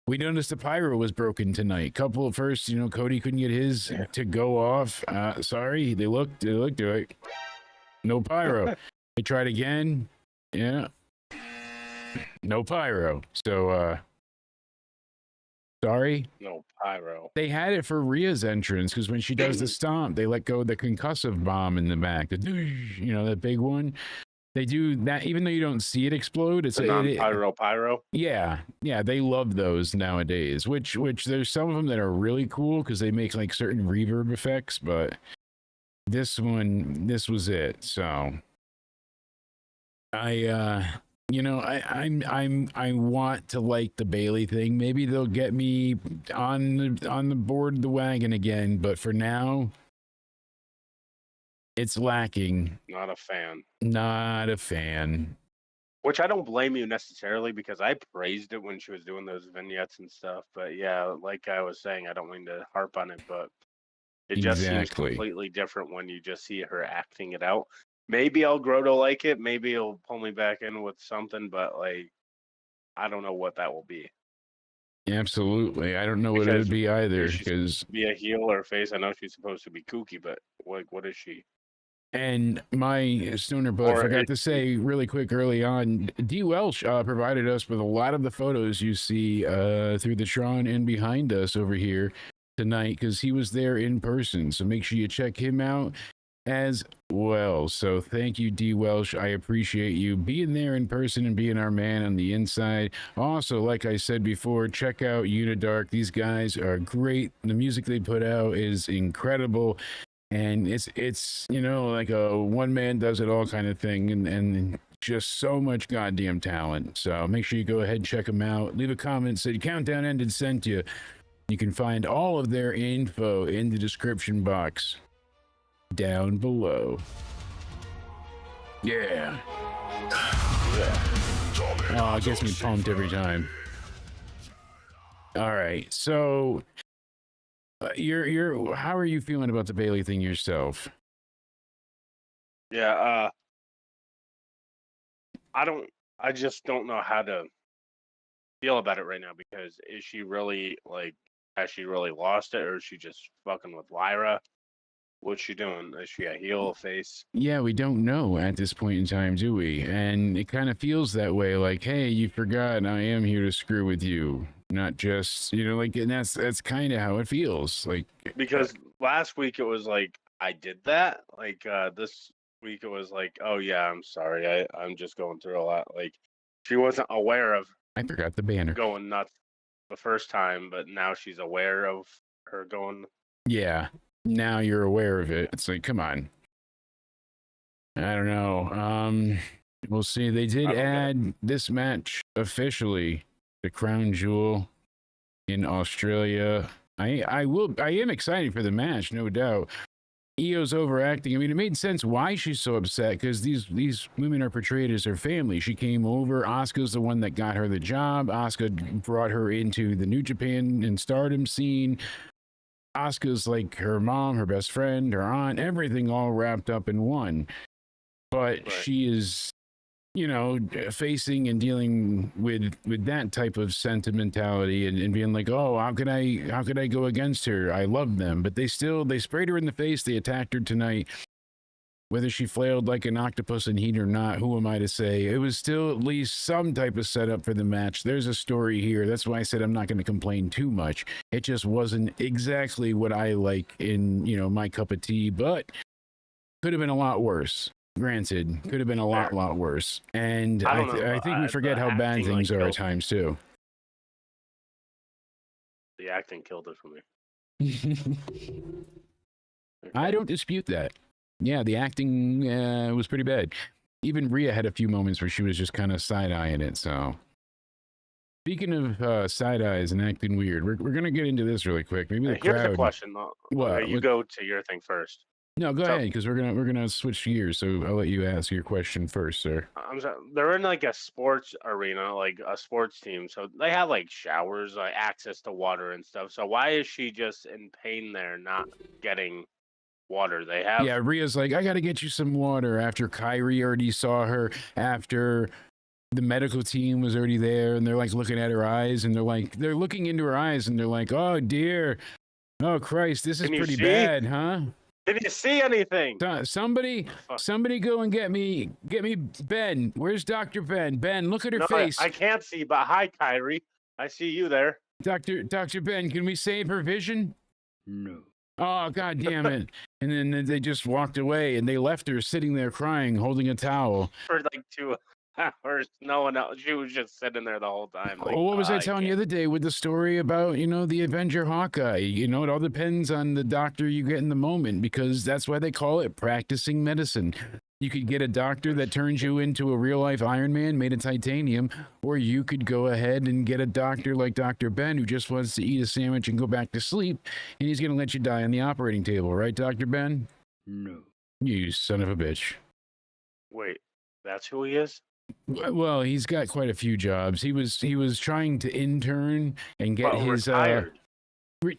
we noticed the pyro was broken tonight. Couple of first, Cody couldn't get his to go off. Sorry, they looked like no pyro. They tried again. Yeah. No pyro. So sorry. No
pyro.
They had it for Rhea's entrance because when she does the stomp, they let go of the concussive bomb in the back. That big one. They do that even though you don't see it explode. It's
a pyro.
Yeah, they love those nowadays. Which there's some of them that are really cool because they make like certain reverb effects, but this was it. So I want to like the Bailey thing. Maybe they'll get me on the board of the wagon again, but for now, it's lacking.
Not a fan. Which I don't blame you necessarily because I praised it when she was doing those vignettes and stuff. But yeah, like I was saying, I don't mean to harp on it, but it just seems completely different when you just see her acting it out. Maybe I'll grow to like it. Maybe it'll pull me back in with something, but I don't know what that will be.
Absolutely. I don't know what it would be either. Because
be a heel or a face. I know she's supposed to be kooky, but what is she?
And my stoner butt forgot to say really quick early on, D. Welsh provided us with a lot of the photos you see through the Tron and behind us over here tonight because he was there in person. So make sure you check him out as well. So thank you, D. Welsh. I appreciate you being there in person and being our man on the inside. Also, like I said before, check out Unidark. These guys are great. The music they put out is incredible. And it's like a one man does it all kind of thing, and just so much goddamn talent. So make sure you go ahead and check them out. Leave a comment, say countdown ended, sent you. You can find all of their info in the description box down below. Yeah. Oh, it gets me pumped every time. All right, so. How are you feeling about the Bailey thing yourself?
Yeah, I just don't know how to feel about it right now because is she really has she really lost it or is she just fucking with Lyra? What's she doing? Is she a heel, a face?
Yeah, we don't know at this point in time, do we? And it kind of feels that way, like, hey, you forgot I am here to screw with you. Not just, and that's kind of how it feels.
Because last week it was like, I did that. This week it was like, oh yeah, I'm sorry. I'm just going through a lot. She wasn't aware of
I forgot the banner
going nuts the first time, but now she's aware of her going.
Yeah. Now you're aware of it. It's like, come on. I don't know. We'll see. They did add this match officially, the Crown Jewel in Australia. I am excited for the match, no doubt. Io's overacting. I mean, it made sense why she's so upset because these women are portrayed as her family. She came over. Asuka's the one that got her the job. Asuka brought her into the New Japan and Stardom scene. Asuka's like her mom, her best friend, her aunt, everything all wrapped up in one. But she is, facing and dealing with that type of sentimentality and being like, oh, how could I go against her? I love them. But they sprayed her in the face. They attacked her tonight. Whether she flailed like an octopus in heat or not, who am I to say? It was still at least some type of setup for the match. There's a story here. That's why I said I'm not going to complain too much. It just wasn't exactly what I like in, you know, my cup of tea, but could have been a lot worse. Granted, could have been a lot worse. And I think we forget how bad things are at times too.
The acting killed it for me.
I don't dispute that. Yeah, the acting was pretty bad. Even Rhea had a few moments where she was just kind of side-eyeing it, so. Speaking of side-eyes and acting weird, we're going to get into this really quick. Maybe the crowd...
Here's a question, though.
What?
You go to your thing first.
No, go ahead, because we're gonna switch gears, so I'll let you ask your question first, sir.
I'm sorry. They're in like a sports arena, like a sports team, so they have like showers, like access to water and stuff. So why is she just in pain there, not getting water? They have.
Yeah, Rhea's like, I gotta get you some water. After Kyrie already saw her, after the medical team was already there, and they're like looking at her eyes, and they're looking into her eyes, and they're like, oh dear, oh Christ, this is pretty bad, huh?
Did you see anything?
Somebody go and get me Ben. Where's Dr. Ben? Ben, look at her face.
I can't see, but hi, Kyrie. I see you there.
Dr. Ben, can we save her vision?
No.
Oh, God damn it. And then they just walked away, and they left her sitting there crying, holding a towel.
For like 2 hours. No one else. She was just sitting there the whole time. Like,
what was I telling you the other day with the story about, you know, the Avenger Hawkeye? You know, it all depends on the doctor you get in the moment, because that's why they call it practicing medicine. You could get a doctor that turns you into a real-life Iron Man made of titanium, or you could go ahead and get a doctor like Dr. Ben who just wants to eat a sandwich and go back to sleep, and he's going to let you die on the operating table, right, Dr. Ben?
No.
You son of a bitch.
Wait, that's who he is?
Well, he's got quite a few jobs. He was trying to intern and get his
retired.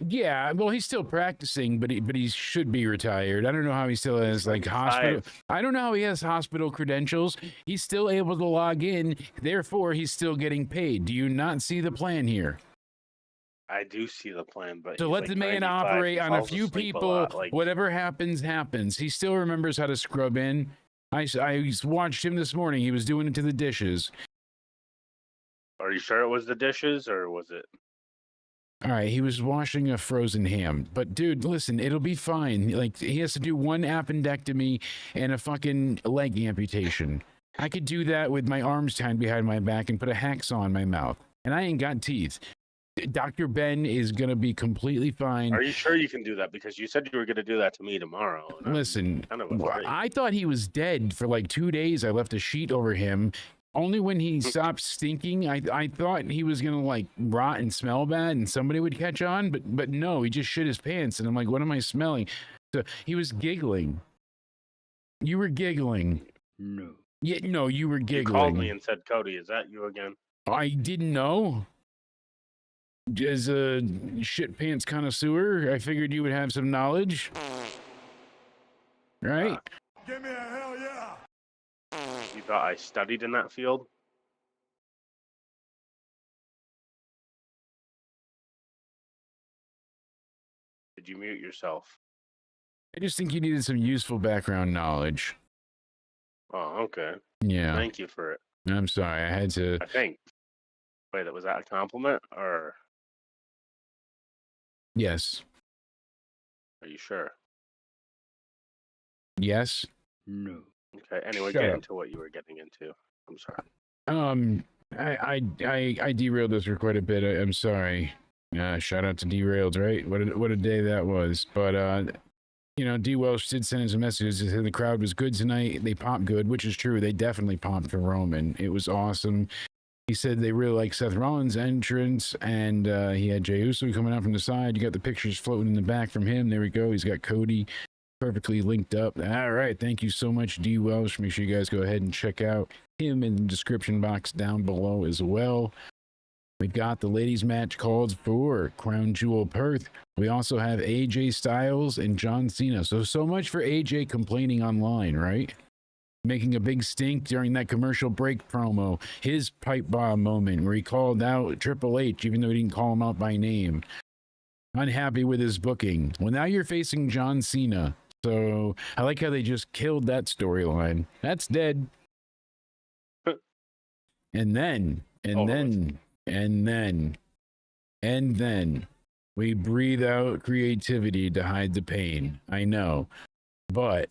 Yeah, well, he's still practicing, but he should be retired. I don't know how he still has like hospital. I don't know how he has hospital credentials. He's still able to log in. Therefore, he's still getting paid. Do you not see the plan here?
I do see the plan, but
so let the man operate on a few people. Whatever happens, happens. He still remembers how to scrub in. I watched him this morning. He was doing it to the dishes.
Are you sure it was the dishes, or was it?
All right, he was washing a frozen ham. But dude, listen, it'll be fine. Like, he has to do one appendectomy and a fucking leg amputation. I could do that with my arms tied behind my back and put a hacksaw in my mouth. And I ain't got teeth. Dr. Ben is going to be completely fine.
Are you sure you can do that? Because you said you were going to do that to me tomorrow.
Listen, I thought he was dead for like 2 days. I left a sheet over him. Only when he stopped stinking, I thought he was going to like rot and smell bad and somebody would catch on. But no, he just shit his pants. And I'm like, what am I smelling? So he was giggling. You were giggling.
No.
Yeah, no, you were giggling.
You called me and said, Cody, is that you again?
I didn't know. As a shit pants connoisseur, I figured you would have some knowledge. Right?
Give me a hell yeah!
You thought I studied in that field? Did you mute yourself?
I just think you needed some useful background knowledge.
Oh, okay.
Yeah.
Thank you for it.
I'm sorry, I had to...
I think. Wait, was that a compliment, or...
Yes.
Are you sure?
Yes.
No. Okay. Anyway,
Shut
get
up.
into what you were getting into. I'm sorry.
I derailed this for quite a bit. I'm sorry. Shout out to Derailed, right? What a day that was. But you know, D Welsh did send us a message that said the crowd was good tonight. They popped good, which is true. They definitely popped for Roman. It was awesome. He said they really like Seth Rollins' entrance, and he had Jey Uso coming out from the side. You got the pictures floating in the back from him. There we go. He's got Cody perfectly linked up. All right. Thank you so much, D Welsh. Make sure you guys go ahead and check out him in the description box down below as well. We got the ladies match called for Crown Jewel Perth. We also have AJ Styles and John Cena. So much for AJ complaining online, right? Making a big stink during that commercial break promo. His pipe bomb moment where he called out Triple H, even though he didn't call him out by name. Unhappy with his booking. Well, now you're facing John Cena. So I like how they just killed that storyline. That's dead. And then we breathe out creativity to hide the pain. I know, but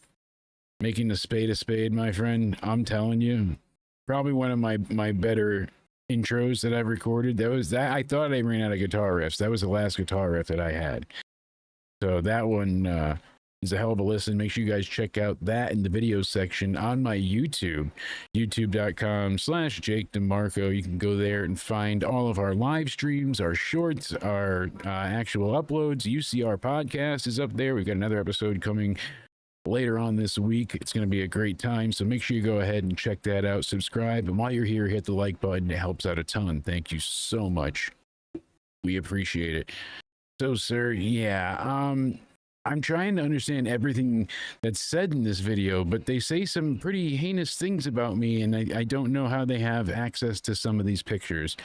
making a spade, my friend, I'm telling you, probably one of my better intros that I've recorded. I thought I ran out of guitar riffs. That was the last guitar riff that I had. So that one is a hell of a listen. Make sure you guys check out that in the video section on my YouTube, youtube.com/Jake DeMarco. You can go there and find all of our live streams, our shorts, our actual uploads. UCR podcast is up there. We've got another episode coming later on this week. It's going to be a great time. So make sure you go ahead and check that out. Subscribe. And while you're here, hit the like button. It helps out a ton. Thank you so much. We appreciate it. So, sir, yeah, I'm trying to understand everything that's said in this video, but they say some pretty heinous things about me, and I don't know how they have access to some of these pictures,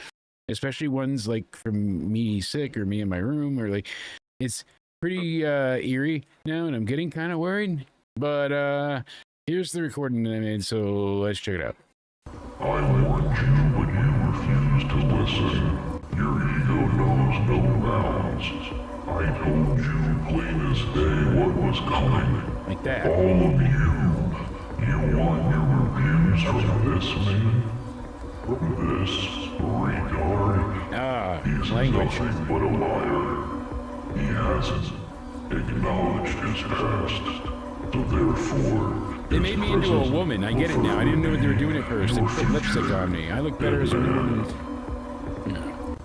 especially ones like from me sick or me in my room, or like, it's pretty eerie now, and I'm getting kind of worried. But here's the recording that I made, so let's check it out.
I warned you, but you refused to listen. Your ego knows no bounds. I told you plain as day what was coming.
Like that.
All of you. You want your reviews from this man? From this retard? He's
language.
nothing but a liar. He hasn't acknowledged his past. So therefore,
They made me into a woman. I get it now. I didn't know what they were doing at first. They put lipstick on me. I look better as a woman.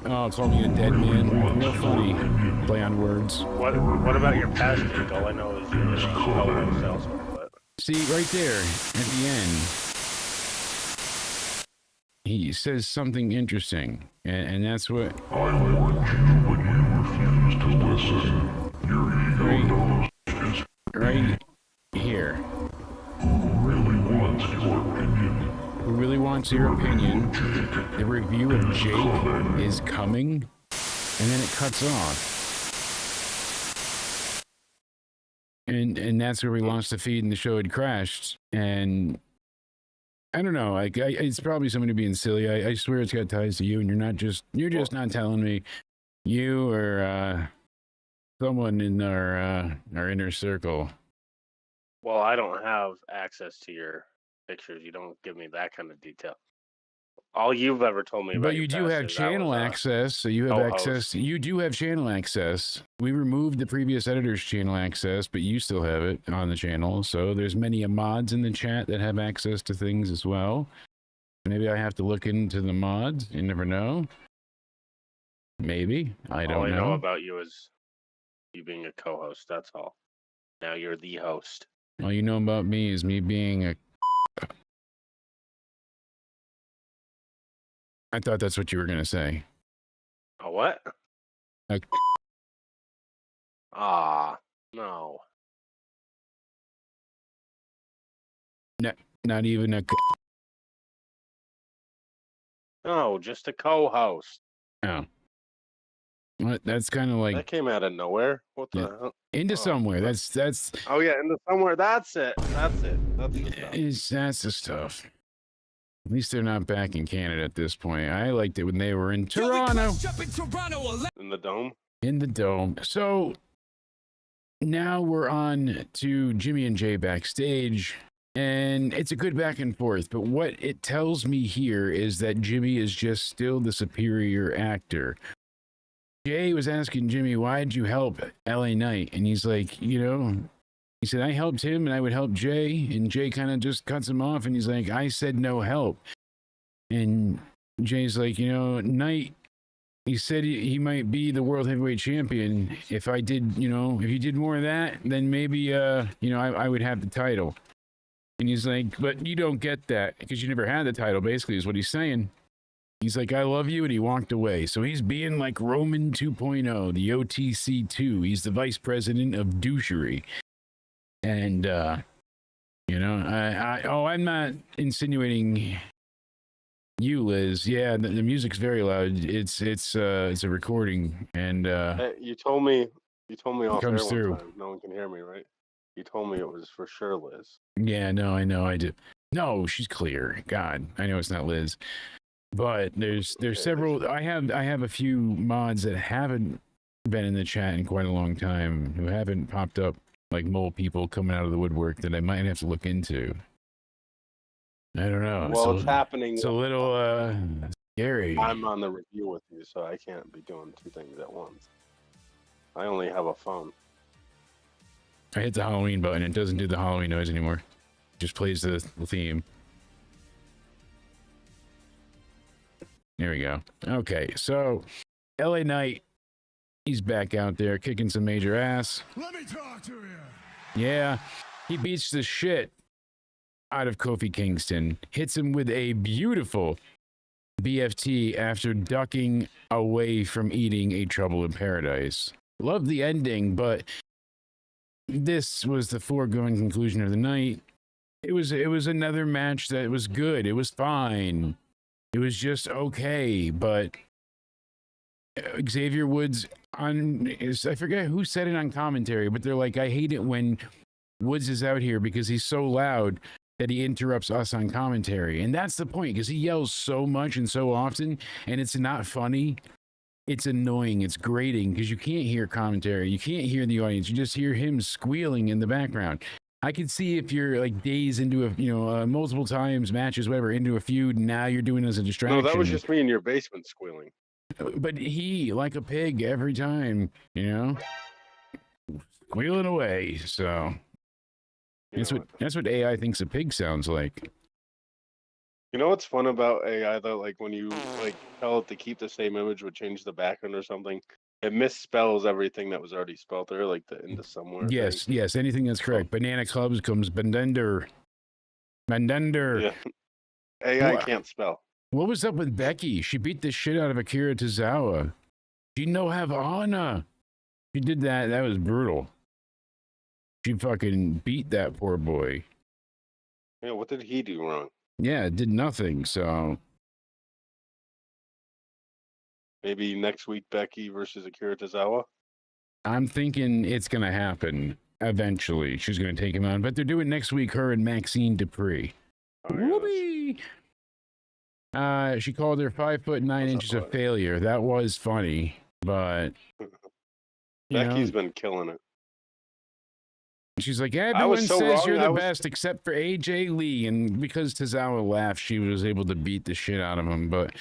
Oh, call me a dead man. Real funny. Play on words.
What about your past, Jake? All I know is you're just co-host elsewhere. But
See, right there at the end, he says something interesting, and that's what.
I warned you, but you refused to listen. Your ego knows his
Right here.
who really wants your opinion.
Who really wants your opinion? The review of Jake is coming, and then it cuts off. And that's where we launched the feed, and the show had crashed. And I don't know, like it's probably somebody being silly. I swear it's got ties to you, and you're just not telling me. You or someone in our inner circle.
well, I don't have access to your pictures. You don't give me that kind of detail. All you've ever told me about.
But you do have channel access, so you have
co-host.
access. You do have channel access. We removed the previous editor's channel access, but you still have it on the channel. So there's many mods in the chat that have access to things as well. Maybe I have to look into the mods. You never know. Maybe. I don't
All I
know.
know about you is you being a co-host. That's all. Now you're the host.
All you know about me is me being a... I thought that's what you were going to say.
A what?
A...
No.
Not even a...
No, just a co-host.
Oh. What? That's kind of like...
That came out of nowhere. What the
Yeah.
hell?
Into somewhere. That's...
Oh yeah, into somewhere. That's it. That's the stuff.
That's the stuff. At least they're not back in Canada at this point. I liked it when they were in Toronto.
In the dome.
In the dome. So now we're on to Jimmy and Jay backstage, and it's a good back and forth. But what it tells me here is that Jimmy is just still the superior actor. Jay was asking Jimmy, why did you help LA Knight? And he's like, he said, I helped him and I would help Jay. And Jay kind of just cuts him off and he's like, I said no help. And Jay's like, Knight, he said he might be the world heavyweight champion. If I did, if you did more of that, then maybe, I would have the title. And he's like, but you don't get that because you never had the title, basically, is what he's saying. He's like, I love you, and he walked away. So he's being like Roman 2.0, the OTC 2. He's the vice president of douchery. And, I'm not insinuating you, Liz. Yeah, the music's very loud. It's a recording, and
Hey, you told me off
comes
air
through.
one time. No one can hear me, right? He told me it was for sure Liz.
Yeah, no, I know. I do. No, she's clear. God, I know it's not Liz. But there's several. I have a few mods that haven't been in the chat in quite a long time who haven't popped up like mole people coming out of the woodwork that I might have to look into. I don't know.
Well, it's happening.
It's a little scary.
I'm on the review with you, so I can't be doing two things at once. I only have a phone.
I hit the Halloween button. It doesn't do the Halloween noise anymore. It just plays the theme. There we go. Okay, so LA Knight, he's back out there kicking some major ass.
Let me talk to you.
Yeah, he beats the shit out of Kofi Kingston, hits him with a beautiful BFT after ducking away from eating a Trouble in Paradise. Love the ending, but this was the foregone conclusion of the night. It was another match that was good. It was fine. It was just okay, but Xavier Woods I forget who said it on commentary, but they're like, I hate it when Woods is out here because he's so loud that he interrupts us on commentary. And that's the point, because he yells so much and so often, and it's not funny. It's annoying. It's grating because you can't hear commentary. You can't hear the audience. You just hear him squealing in the background. I could see if you're like days into a, multiple times matches, whatever, into a feud, and now you're doing it as a distraction.
No, that was just me in your basement squealing.
But he, like a pig every time, squealing away. So that's what AI thinks a pig sounds like.
You know what's fun about AI though? Like when you tell it to keep the same image but change the background or something, it misspells everything that was already spelled there, like the into somewhere.
Yes, yes, anything that's correct. Banana Clubs comes Bandender.
Yeah. AI can't spell.
What was up with Becky? She beat the shit out of Akira Tozawa. She no have honor. She did that. That was brutal. She fucking beat that poor boy.
Yeah, what did he do wrong?
Yeah, it did nothing, so...
Maybe next week, Becky versus Akira Tozawa?
I'm thinking it's going to happen eventually. She's going to take him on, but they're doing next week, her and Maxine Dupree.
Oh, yeah,
Whoopee! She called her 5'9" a failure. That was funny, but...
Becky's been killing it.
She's like, everyone
so
says
wrong.
you're the best except for AJ Lee. And because Tozawa laughed, she was able to beat the shit out of him. But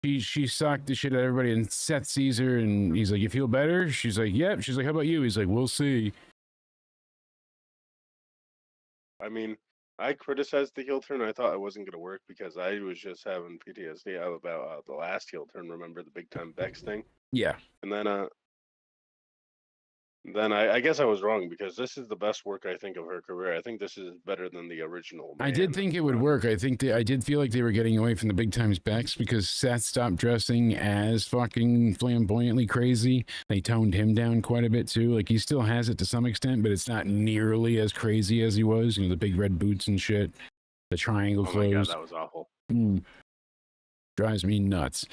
she sucked the shit out of everybody. And Seth sees her and he's like, you feel better? She's like, yep. She's like, how about you? He's like, we'll see.
I mean, I criticized the heel turn. I thought it wasn't going to work because I was just having PTSD about the last heel turn. Remember the big time Bex thing?
Yeah.
And then I guess I was wrong because this is the best work I think of her career. I think this is better than the original.
I did think it would work. I did feel like they were getting away from the big times Bex because Seth stopped dressing as fucking flamboyantly crazy. They toned him down quite a bit too. Like he still has it to some extent, but it's not nearly as crazy as he was. The big red boots and shit, the triangle clothes.
Oh my God, that was awful.
Drives me nuts.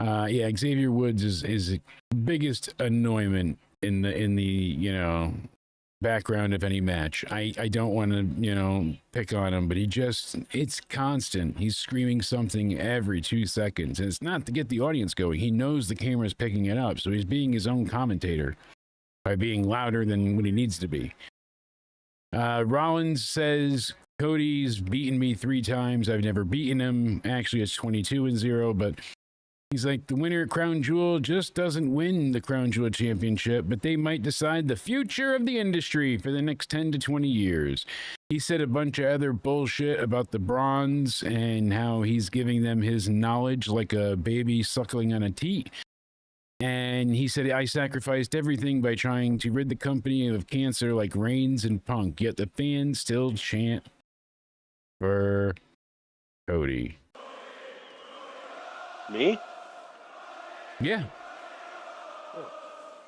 Yeah, Xavier Woods is the biggest annoyment in the background of any match. I don't want to pick on him, but it's constant. He's screaming something every 2 seconds, and it's not to get the audience going. He knows the camera's picking it up, so he's being his own commentator by being louder than what he needs to be. Rollins says, Cody's beaten me 3 times. I've never beaten him. Actually, it's 22-0, but he's like, the winner at Crown Jewel just doesn't win the Crown Jewel Championship, but they might decide the future of the industry for the next 10 to 20 years. He said a bunch of other bullshit about the bronze and how he's giving them his knowledge like a baby suckling on a teat. And he said, I sacrificed everything by trying to rid the company of cancer like Reigns and Punk, yet the fans still chant for Cody.
Me?
Yeah.
Oh,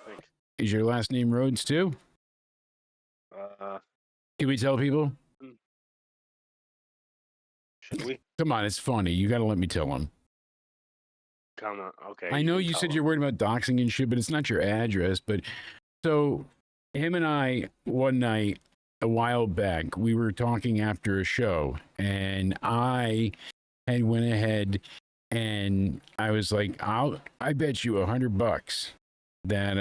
thanks.
Is your last name Rhodes too? Can we tell people?
Should we?
Come on, it's funny. You got to let me tell them.
Come on. Okay.
I know you said you're worried about doxing and shit, but it's not your address. But so him and I one night a while back, we were talking after a show, and I had went ahead and I was like, I bet you $100 that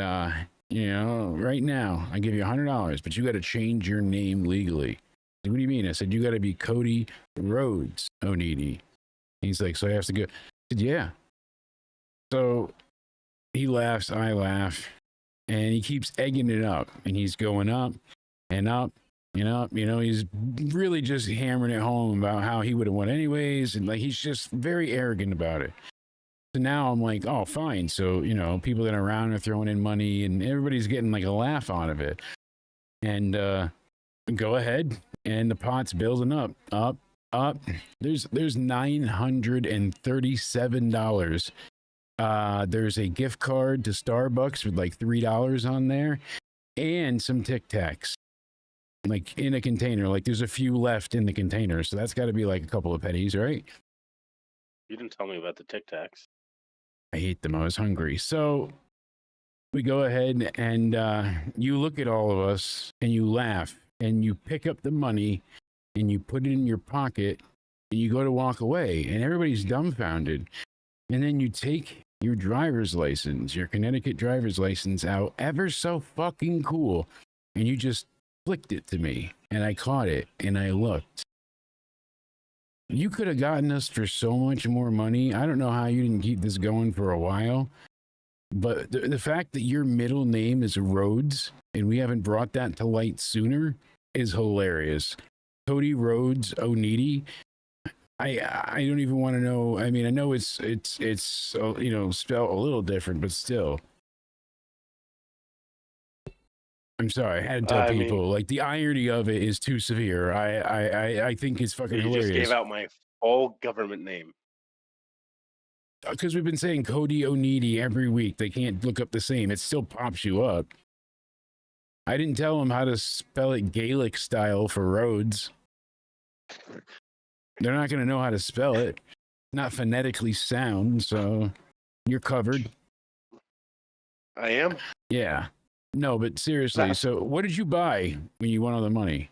right now I give you $100, but you got to change your name legally. What do you mean? I said, you got to be Cody Roads O'Ne. He's like, so I have to go. I said, yeah. So he laughs, I laugh, and he keeps egging it up, and he's going up and up and up. He's really just hammering it home about how he would have won anyways, and like he's just very arrogant about it. So now I'm like, oh, fine. So people that are around are throwing in money, and everybody's getting like a laugh out of it. And go ahead, and the pot's building up. There's $937. There's a gift card to Starbucks with like $3 on there, and some Tic Tacs, like in a container. Like there's a few left in the container, so that's got to be like a couple of pennies, right?
You didn't tell me about the Tic Tacs.
I hate them. I was hungry, so we go ahead and you look at all of us and you laugh and you pick up the money and you put it in your pocket and you go to walk away, and everybody's dumbfounded. And then you take your driver's license, your Connecticut driver's license out, ever so fucking cool, and you just flicked it to me, and I caught it, and I looked. You could have gotten us for so much more money. I don't know how you didn't keep this going for a while, but the fact that your middle name is Rhodes, and we haven't brought that to light sooner, is hilarious. Cody Roads O'Ne. I don't even want to know. I mean, I know it's spelled a little different, but still. I'm sorry. I had to tell people, like, the irony of it is too severe. I think it's fucking hilarious.
You just gave out my full government name.
Because we've been saying Cody O'Ne every week. They can't look up the same. It still pops you up. I didn't tell them how to spell it Gaelic style for roads. They're not going to know how to spell it. Not phonetically sound, so you're covered.
I am?
Yeah. No, but seriously, so what did you buy when you won all the money?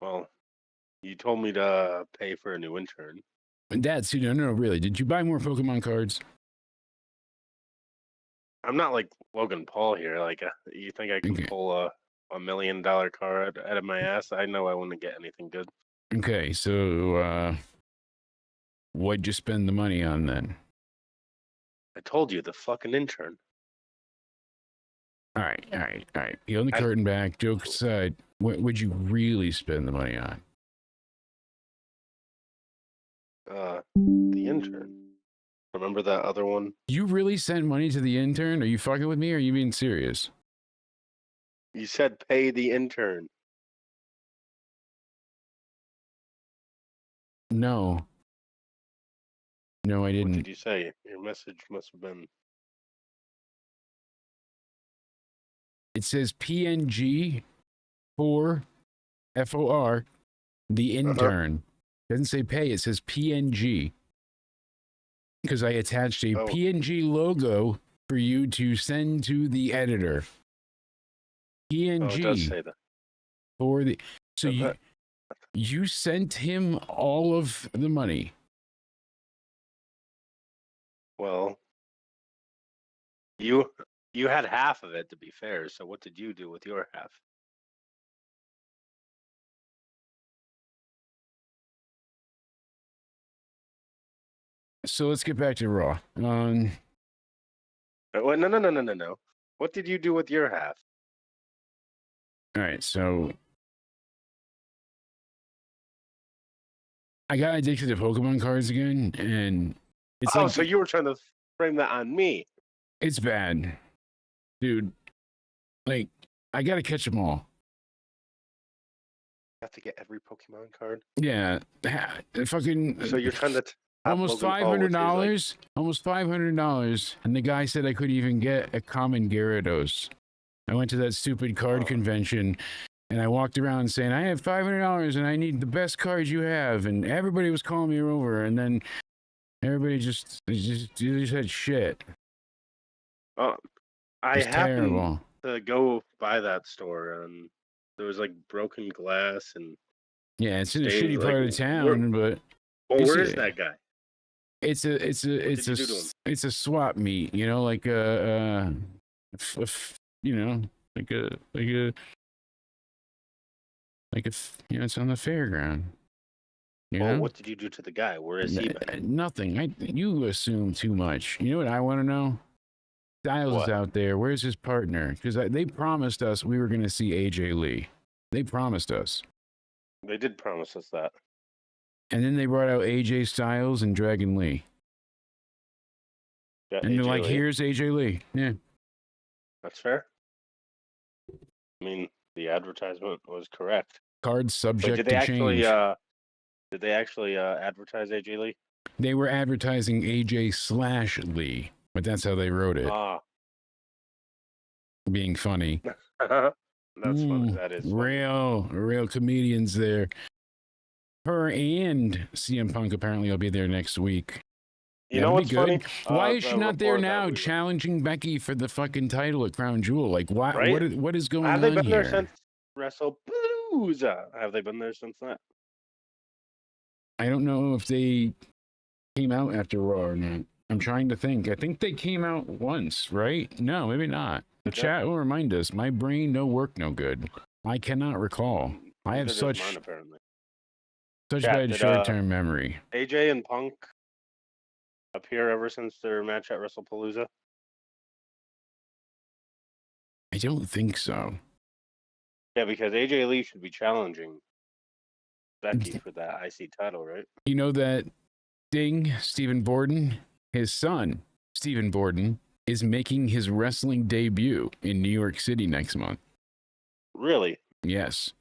Well, you told me to pay for a new intern.
That's, no, really. Did you buy more Pokemon cards?
I'm not like Logan Paul here. Like, you think I can pull a $1 million card out of my ass? I know I wouldn't get anything good.
Okay, so what'd you spend the money on then?
I told you, the fucking intern.
All right. Peel the curtain back. Joke aside, what would you really spend the money on?
The intern. Remember that other one?
You really sent money to the intern? Are you fucking with me, or are you being serious?
You said pay the intern.
No, I didn't.
What did you say? Your message must have been...
It says PNG for FOR, the intern. Doesn't say pay, it says PNG. Because I attached a PNG logo for you to send to the editor. PNG.
It does say that.
For the... So you sent him all of the money.
Well, you had half of it, to be fair. So what did you do with your half?
So let's get back to Raw.
No. What did you do with your half?
All right, so I got addicted to Pokemon cards again, and it's
so you were trying to frame that on me.
It's bad, dude. Like, I gotta catch them all.
You have to get every Pokemon card.
Yeah, fucking.
So you're trying to
almost $500. Almost $500, and the guy said I couldn't even get a common Gyarados. I went to that stupid card convention, and I walked around saying, I have $500 and I need the best cards you have. And everybody was calling me over, and then everybody just said shit.
I happened to go by that store, and there was like broken glass and
Yeah, it's in a
stains,
shitty
like,
part of town, but
well,
Is
where is
it-
that guy?
it's a
did you do to him?
it's a swap meet, you know, like a you know, like a you know, it's on the fairground. You
Well,
know?
what did you do to the guy? Where is he?
Nothing. You assume too much. You know what I want to know? Styles
What?
is out there. Where's his partner? Because they promised us we were going to see AJ Lee. They promised us.
They did promise us that.
And then they brought out AJ Styles and Dragon Lee.
Yeah,
And they're
AJ
like,
Lee.
here's AJ Lee. Yeah.
That's fair. I mean, the advertisement was correct.
Cards
But
subject
did they
to
actually?
change.
Did they actually advertise AJ Lee?
They were advertising AJ/Lee, but that's how they wrote it.
Ah,
Being funny.
that's funny. That is funny.
Real comedians there. Her and CM Punk apparently will be there next week.
You know
That'll
what's
be
funny?
good. Why is she not there
report that
now,
we-
challenging Becky for the fucking title at Crown Jewel? Like, why?
Right?
What is going
Have they
on
been
here?
there since WrestlePalooza? Have they been there since that?
I don't know if they came out after Raw or not. I'm trying to think. I think they came out once, right? No, maybe not. The
Okay.
chat will remind us. My brain, no work, no good. I cannot recall. I have
Neither does
such
mine, apparently.
such
Chat,
bad
did,
short-term memory.
AJ and Punk appear ever since their match at WrestlePalooza?
I don't think so.
Yeah, because AJ Lee should be challenging Becky for that IC title, right?
You know that Stephen Borden, his son, Stephen Borden, is making his wrestling debut in New York City next month.
Really?
Yes.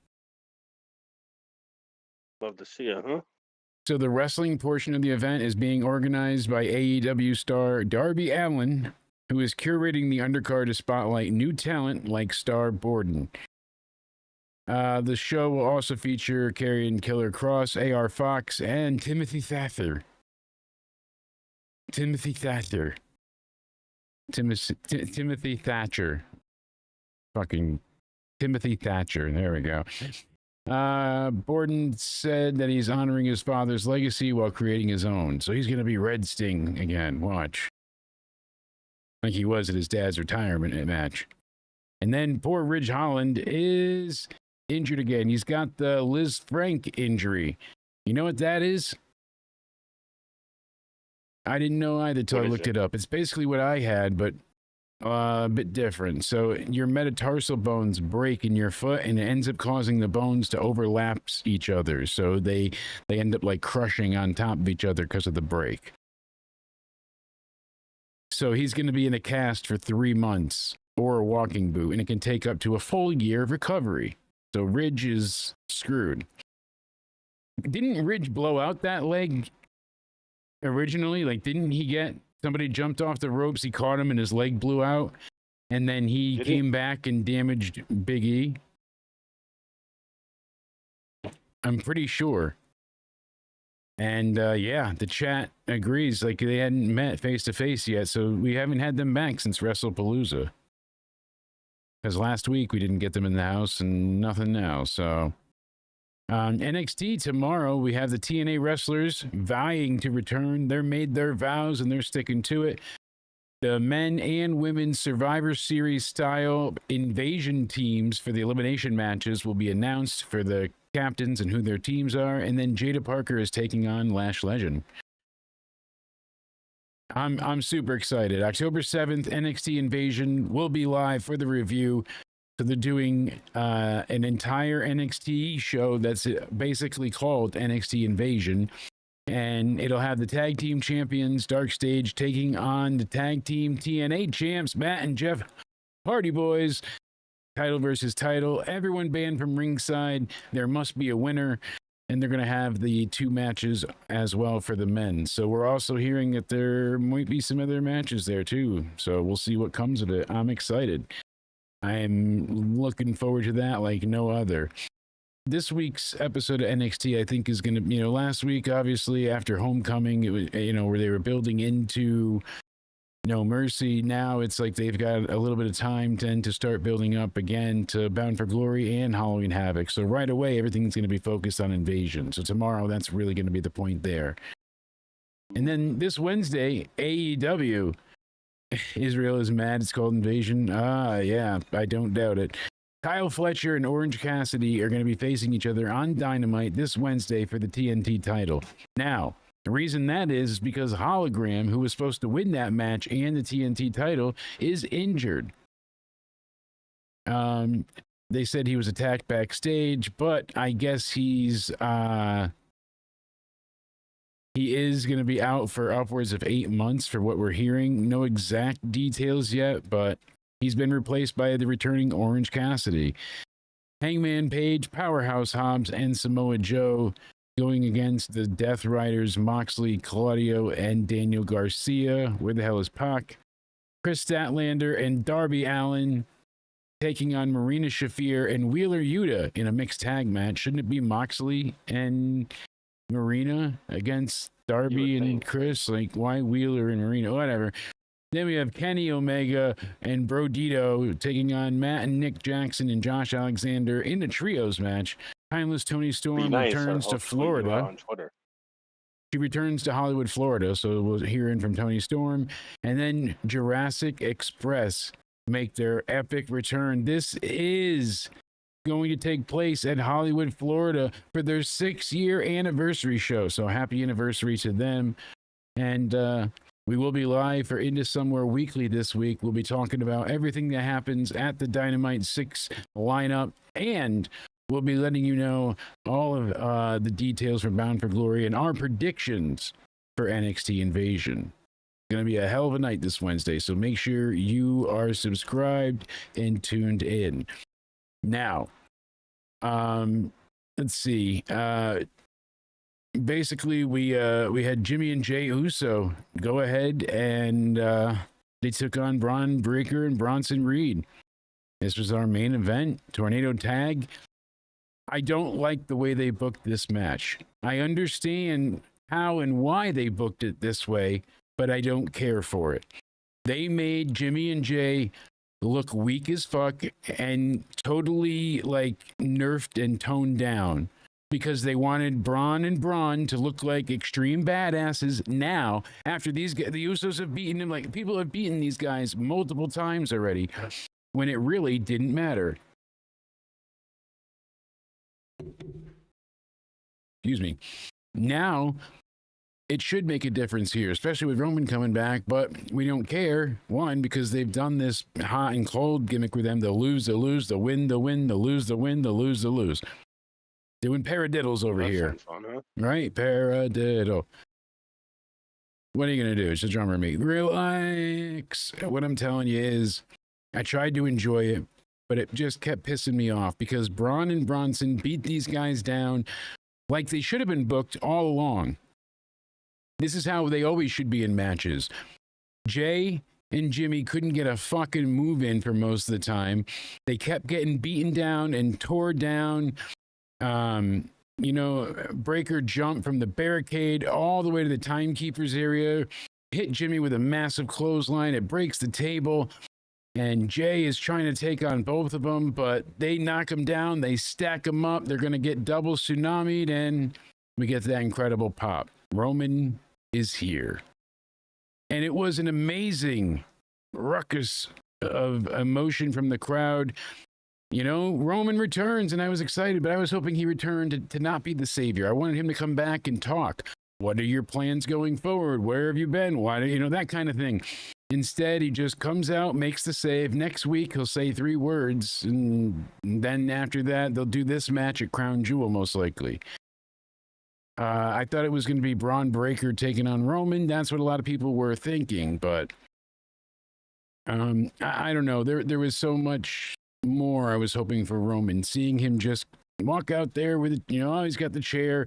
Love to see it, huh?
So the wrestling portion of the event is being organized by AEW star Darby Allin, who is curating the undercard to spotlight new talent like star Borden. The show will also feature Karrion Killer Cross, AR Fox, and Timothy Thatcher. Timothy Thatcher. Fucking Timothy Thatcher. There we go. Borden said that he's honoring his father's legacy while creating his own. So he's going to be Red Sting again. Watch. Like he was at his dad's retirement match. And then poor Ridge Holland is injured again. He's got the Liz Frank injury. You know what that is? I didn't know either till I
What is
looked
it?
it up. It's basically what I had, but a bit different. So your metatarsal bones break in your foot, and it ends up causing the bones to overlap each other. So they end up like crushing on top of each other because of the break. So he's going to be in a cast for 3 months or a walking boot, and it can take up to a full year of recovery. So Ridge is screwed. Didn't Ridge blow out that leg originally? Like, didn't he get somebody jumped off the ropes, he caught him, and his leg blew out, and then he
Did he?
came back and damaged Big E? I'm pretty sure. And yeah, the chat agrees. Like, they hadn't met face to face yet, so we haven't had them back since WrestlePalooza. Because last week we didn't get them in the house and nothing now. So on NXT tomorrow, we have the TNA wrestlers vying to return. They're made their vows and they're sticking to it. The men and women's Survivor Series style invasion teams for the elimination matches will be announced for the captains and who their teams are. And then Jada Parker is taking on Lash Legend. I'm super excited. October 7th, NXT Invasion will be live for the review. So they're doing an entire NXT show that's basically called NXT Invasion. And it'll have the tag team champions, Dark Stage, taking on the tag team TNA champs, Matt and Jeff Hardy Boys. Title versus title. Everyone banned from ringside. There must be a winner. And they're going to have the 2 matches as well for the men. So we're also hearing that there might be some other matches there too. So we'll see what comes of it. I'm excited. I'm looking forward to that like no other. This week's episode of NXT, I think, is going to, last week, obviously, after Homecoming, it was, where they were building into No Mercy. Now it's like they've got a little bit of time then to start building up again to Bound for Glory and Halloween Havoc. So right away, everything's going to be focused on Invasion. So tomorrow, that's really going to be the point there. And then this Wednesday, AEW. Israel is mad. It's called Invasion. Ah, yeah, I don't doubt it. Kyle Fletcher and Orange Cassidy are going to be facing each other on Dynamite this Wednesday for the TNT title. Now, the reason that is because Hologram, who was supposed to win that match and the TNT title, is injured. They said he was attacked backstage, but I guess he is going to be out for upwards of 8 months for what we're hearing. No exact details yet, but he's been replaced by the returning Orange Cassidy. Hangman Page, Powerhouse Hobbs, and Samoa Joe going against the Death Riders, Moxley, Claudio, and Daniel Garcia. Where the hell is Pac? Chris Statlander and Darby Allin taking on Marina Shafir and Wheeler Yuta in a mixed tag match. Shouldn't it be Moxley and Marina against Darby and Chris? Like, why Wheeler and Marina? Whatever. Then we have Kenny Omega and Brodito taking on Matt and Nick Jackson and Josh Alexander in a trios match. Timeless Tony Storm returns to Florida. She returns to Hollywood, Florida, so we'll hear in from Tony Storm. And then Jurassic Express make their epic return. This is going to take place at Hollywood, Florida for their 6-year anniversary show. So happy anniversary to them. And we will be live for Into Somewhere Weekly this week. We'll be talking about everything that happens at the Dynamite 6 lineup, and we'll be letting you know all of the details for Bound for Glory and our predictions for NXT Invasion. It's going to be a hell of a night this Wednesday, so make sure you are subscribed and tuned in. Now, let's see. Basically, we had Jimmy and Jey Uso go ahead and they took on Braun Breaker and Bronson Reed. This was our main event, Tornado Tag. I don't like the way they booked this match. I understand how and why they booked it this way, but I don't care for it. They made Jimmy and Jey look weak as fuck and totally like nerfed and toned down, because they wanted Braun and Braun to look like extreme badasses now, after these guys, the Usos have beaten them. Like, people have beaten these guys multiple times already, when it really didn't matter. Excuse me. Now, it should make a difference here, especially with Roman coming back, but we don't care. One, because they've done this hot and cold gimmick with them. They'll lose, they'll lose, they'll win, they'll win, they'll lose, they'll win, they'll lose, they'll lose. Doing paradiddles over here.
Fun, huh?
Right? Paradiddle. What are you going to do? It's a drummer me. Relax. What I'm telling you is, I tried to enjoy it, but it just kept pissing me off, because Braun and Bronson beat these guys down like they should have been booked all along. This is how they always should be in matches. Jey and Jimmy couldn't get a fucking move in for most of the time. They kept getting beaten down and tore down. Breaker jumped from the barricade all the way to the timekeeper's area, hit Jimmy with a massive clothesline. It breaks the table, and Jey is trying to take on both of them, but they knock him down. They stack him up. They're going to get double tsunami'd, and we get that incredible pop. Roman is here. And it was an amazing ruckus of emotion from the crowd. You know, Roman returns, and I was excited, but I was hoping he returned to not be the savior. I wanted him to come back and talk. What are your plans going forward? Where have you been? Why do you know, that kind of thing. Instead, he just comes out, makes the save. Next week, he'll say 3 words, and then after that, they'll do this match at Crown Jewel, most likely. I thought it was going to be Braun Breaker taking on Roman. That's what a lot of people were thinking, but I don't know. There was so much more I was hoping for Roman. Seeing him just walk out there with, he's got the chair.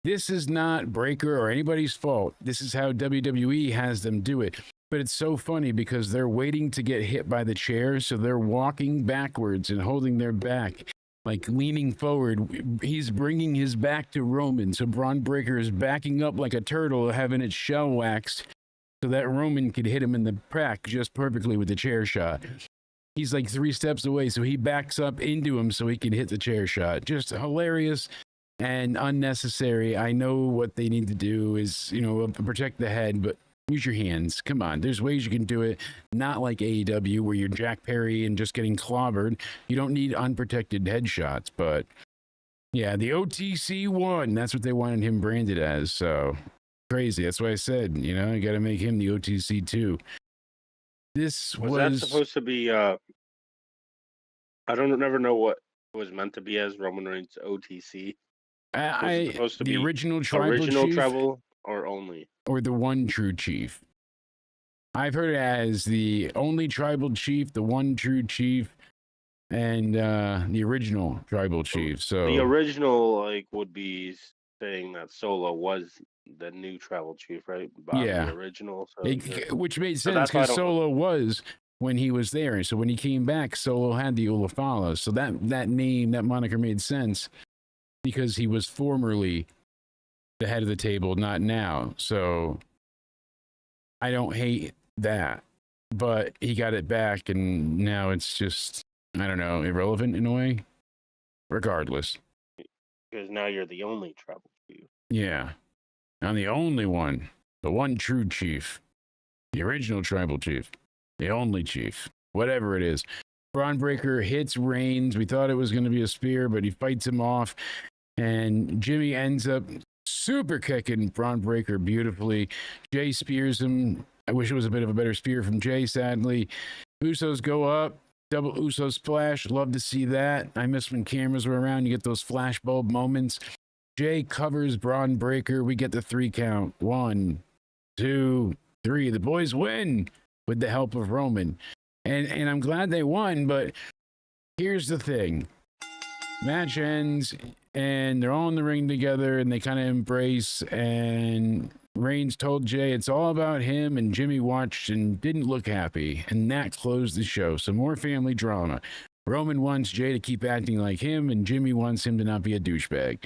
This is not Breaker or anybody's fault. This is how WWE has them do it. But it's so funny because they're waiting to get hit by the chair, so they're walking backwards and holding their back, like leaning forward. He's bringing his back to Roman, so Braun Breaker is backing up like a turtle having its shell waxed, so that Roman could hit him in the back just perfectly with the chair shot. He's like 3 steps away, so he backs up into him so he can hit the chair shot. Just hilarious and unnecessary. I know what they need to do is, protect the head, but use your hands. Come on. There's ways you can do it. Not like AEW where you're Jack Perry and just getting clobbered. You don't need unprotected headshots, but yeah, the OTC 1, that's what they wanted him branded as. So crazy. That's why I said, you got to make him the OTC 2. This
was that supposed to be, I never know what it was meant to be as Roman Reigns OTC.
Supposed to be original chief?
Tribal or only?
Or the one true chief. I've heard it as the only tribal chief, the one true chief, and the original tribal chief. So
the original would be saying that Solo was the new tribal chief, right?
Yeah,
the original. So,
which made sense because Solo was when he was there. So when he came back, Solo had the Ulafala. So that name, that moniker made sense because he was formerly the head of the table, not now. So I don't hate that, but he got it back, and now it's just, I don't know, irrelevant in a way. Regardless,
because now you're the only tribal chief.
Yeah, I'm the only one, the one true chief, the original tribal chief, the only chief, whatever it is. Braun Breaker hits Reigns. We thought it was going to be a spear, but he fights him off, and Jimmy ends up super kicking Braun Breaker beautifully. Jey spears him. I wish it was a bit of a better spear from Jey, sadly. Usos go up. Double Uso splash. Love to see that. I miss when cameras were around. You get those flashbulb moments. Jey covers Braun Breaker. We get the 3 count. 1, 2, 3. The boys win with the help of Roman. And I'm glad they won, but here's the thing. Match ends, and they're all in the ring together, and they kind of embrace, and Reigns told Jey it's all about him, and Jimmy watched and didn't look happy, and that closed the show. Some more family drama. Roman wants Jey to keep acting like him, and Jimmy wants him to not be a douchebag.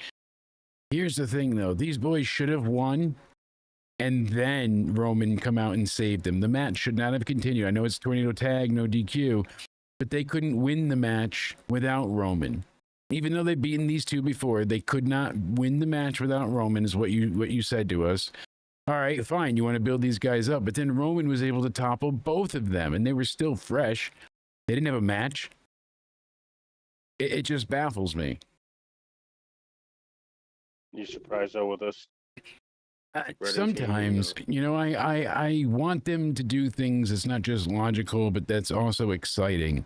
Here's the thing, though. These boys should have won, and then Roman come out and saved them. The match should not have continued. I know it's tornado tag, no DQ, but they couldn't win the match without Roman. Even though they've beaten these two before, they could not win the match without Roman, is what you said to us. All right, fine, you want to build these guys up. But then Roman was able to topple both of them, and they were still fresh. They didn't have a match. It just baffles me.
You surprised though with us?
Sometimes, I want them to do things that's not just logical, but that's also exciting.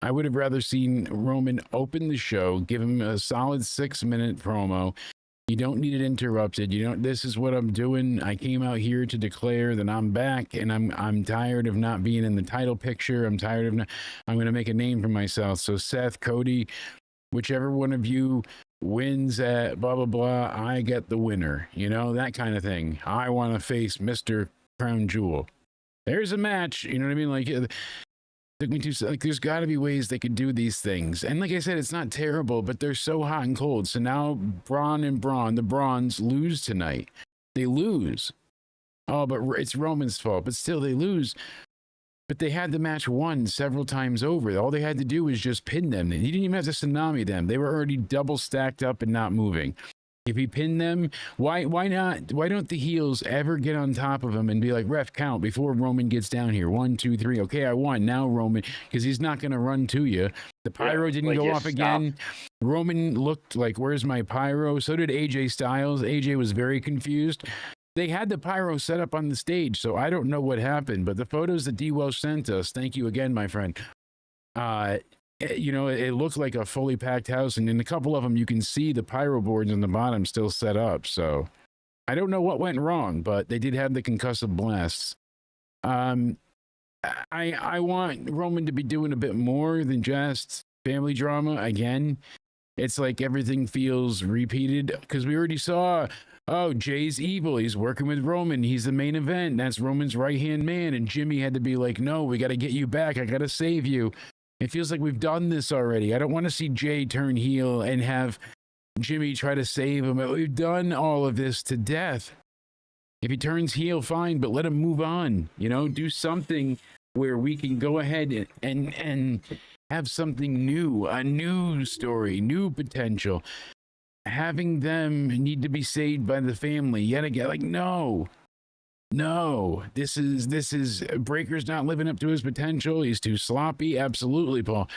I would have rather seen Roman open the show, give him a solid 6-minute promo. You don't need it interrupted. This is what I'm doing. I came out here to declare that I'm back, and I'm tired of not being in the title picture. I'm tired of I'm going to make a name for myself. So Seth, Cody, whichever one of you wins at blah, blah, blah, I get the winner. That kind of thing. I want to face Mr. Crown Jewel. There's a match. You know what I mean? Took me to, there's got to be ways they could do these things. And like I said, it's not terrible, but they're so hot and cold. So now Braun, the Brawns, lose tonight. They lose. Oh, but it's Roman's fault. But still, they lose. But they had the match won several times over. All they had to do was just pin them. He didn't even have to tsunami them. They were already double stacked up and not moving. If he pinned them, why not? Why don't the heels ever get on top of him and be like, ref, count before Roman gets down here? 1, 2, 3. Okay, I won. Now Roman, because he's not going to run to you. The pyro didn't go off again. Roman looked like, where's my pyro? So did AJ Styles. AJ was very confused. They had the pyro set up on the stage, so I don't know what happened. But the photos that D. Welsh sent us, thank you again, my friend. It looked like a fully packed house, and in a couple of them, you can see the pyro boards on the bottom still set up. So I don't know what went wrong, but they did have the concussive blasts. I want Roman to be doing a bit more than just family drama again. It's like everything feels repeated because we already saw, Jey's evil. He's working with Roman. He's the main event. That's Roman's right-hand man. And Jimmy had to be like, no, we got to get you back. I got to save you. It feels like we've done this already. I don't want to see Jey turn heel and have Jimmy try to save him. We've done all of this to death. If he turns heel, fine, but let him move on. You know, do something where we can go ahead and have something new, a new story, new potential. Having them need to be saved by the family yet again. Like, no, this is Breaker's not living up to his potential. He's too sloppy. Absolutely, Paul.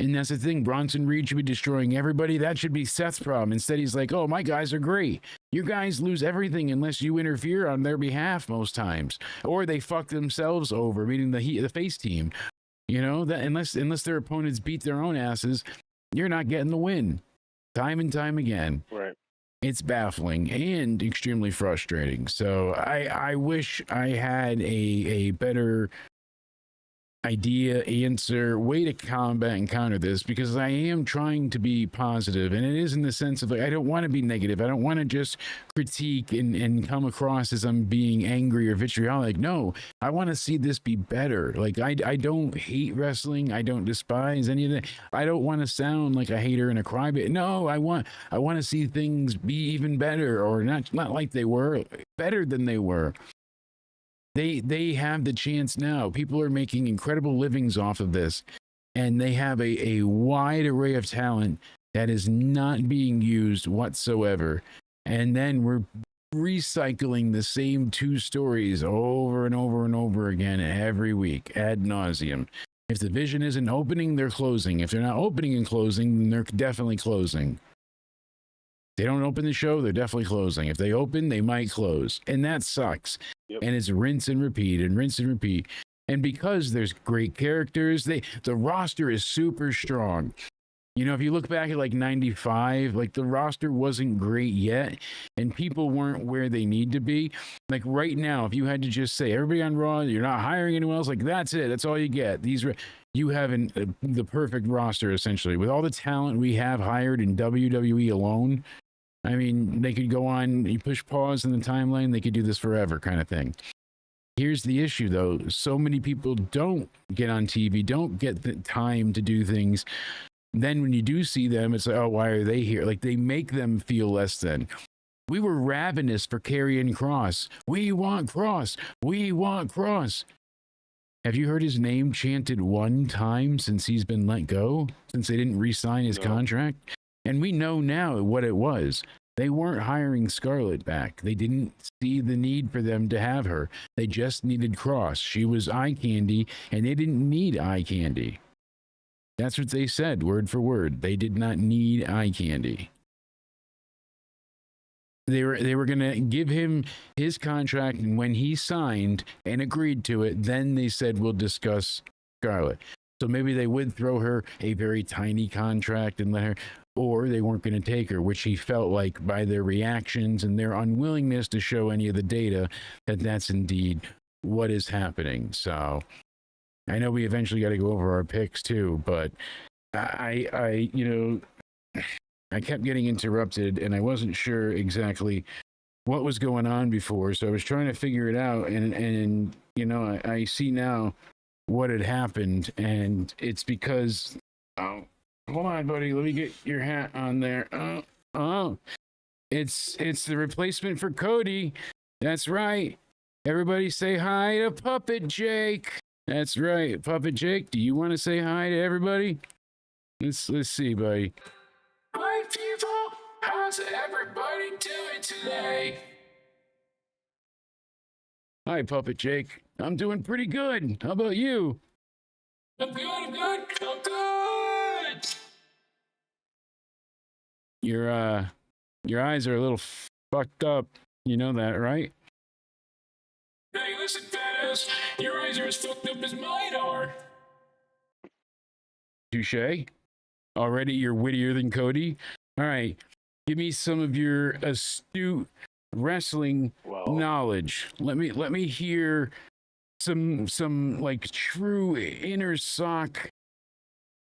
And that's the thing. Bronson Reed should be destroying everybody. That should be Seth's problem. Instead, he's like, oh, my guys are great. You guys lose everything unless you interfere on their behalf most times. Or they fuck themselves over, meaning the face team. You know, that unless their opponents beat their own asses, you're not getting the win. Time and time again.
Right.
It's baffling and extremely frustrating. So I wish I had a better idea, answer, way to combat and counter this, because I am trying to be positive, and it is in the sense of like, I don't want to be negative. I don't want to just critique and come across as I'm being angry or vitriolic. No, I want to see this be better. Like I don't hate wrestling. I don't despise any of that. I don't want to sound like a hater and a crybaby. No, I want to see things be even better, or not like they were, better than they were. They have the chance now. People are making incredible livings off of this, and they have a wide array of talent that is not being used whatsoever. And then we're recycling the same two stories over and over and over again every week ad nauseum. If the vision isn't opening, they're closing. If they're not opening and closing, then they're definitely closing. They don't open the show, they're definitely closing. If they open, they might close. And that sucks. Yep. And it's rinse and repeat and rinse and repeat. And because there's great characters, the roster is super strong. You know, if you look back at like 95, like the roster wasn't great yet, and people weren't where they need to be. Like right now, if you had to just say everybody on Raw, you're not hiring anyone else, like that's it. That's all you get. You have the perfect roster, essentially, with all the talent we have hired in WWE alone. I mean, they could go on, you push pause in the timeline, they could do this forever kind of thing. Here's the issue, though. So many people don't get on TV, don't get the time to do things. Then when you do see them, it's like, oh, why are they here? Like, they make them feel less than. We were ravenous for Karrion Kross. We want Kross. We want Kross. Have you heard his name chanted one time since he's been let go? Since they didn't re-sign his contract? And we know now what it was. They weren't hiring Scarlett back. They didn't see the need for them to have her. They just needed Kross. She was eye candy, and they didn't need eye candy. That's what they said, word for word. They did not need eye candy. They were going to give him his contract, and when he signed and agreed to it, then they said, we'll discuss Scarlett. So maybe they would throw her a very tiny contract and let her, or they weren't going to take her, which he felt like by their reactions and their unwillingness to show any of the data that that's indeed what is happening. So I know we eventually got to go over our picks too, but I kept getting interrupted and I wasn't sure exactly what was going on before. So I was trying to figure it out, and you know, I see now what had happened, and it's because, oh, hold on, buddy, let me get your hat on there. It's the replacement for Cody. That's right. Everybody say hi to Puppet Jake. That's right, Puppet Jake. Do you want to say hi to everybody? Let's see, buddy. Hi, people. How's everybody doing today? Hi, Puppet Jake. I'm doing pretty good. How about you? I'm good. Your eyes are a little fucked up. You know that, right? Hey, listen, fat-ass. Your eyes are as fucked up as mine are. Touché. Already you're wittier than Cody. All right. Give me some of your astute wrestling knowledge. Let me hear some like true inner sock,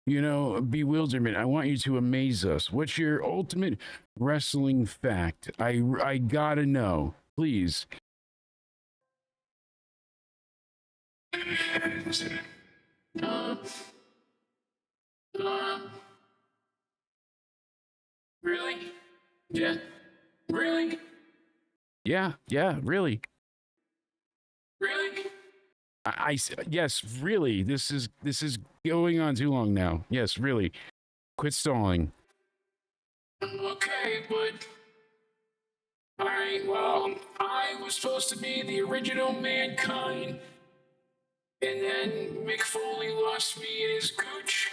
you know, bewilderment. I want you to amaze us. What's your ultimate wrestling fact? I gotta know, please. Really? Yeah. Really? Yeah, really. Yes, really. This is going on too long now. Yes, really. Quit stalling.
Okay, but all right. Well, I was supposed to be the original mankind, and then Mick Foley lost me in his gooch,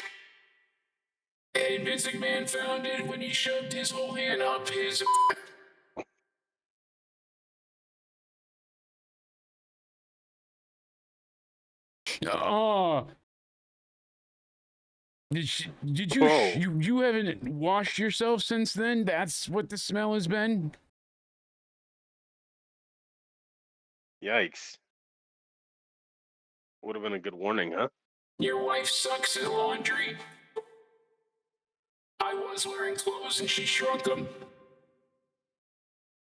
and Vince McMahon found it when he shoved his whole hand up his.
Oh, did you,
Whoa.
you haven't washed yourself since then? That's what the smell has been?
Yikes. Would have been a good warning, huh?
Your wife sucks at laundry. I was wearing clothes and she shrunk them.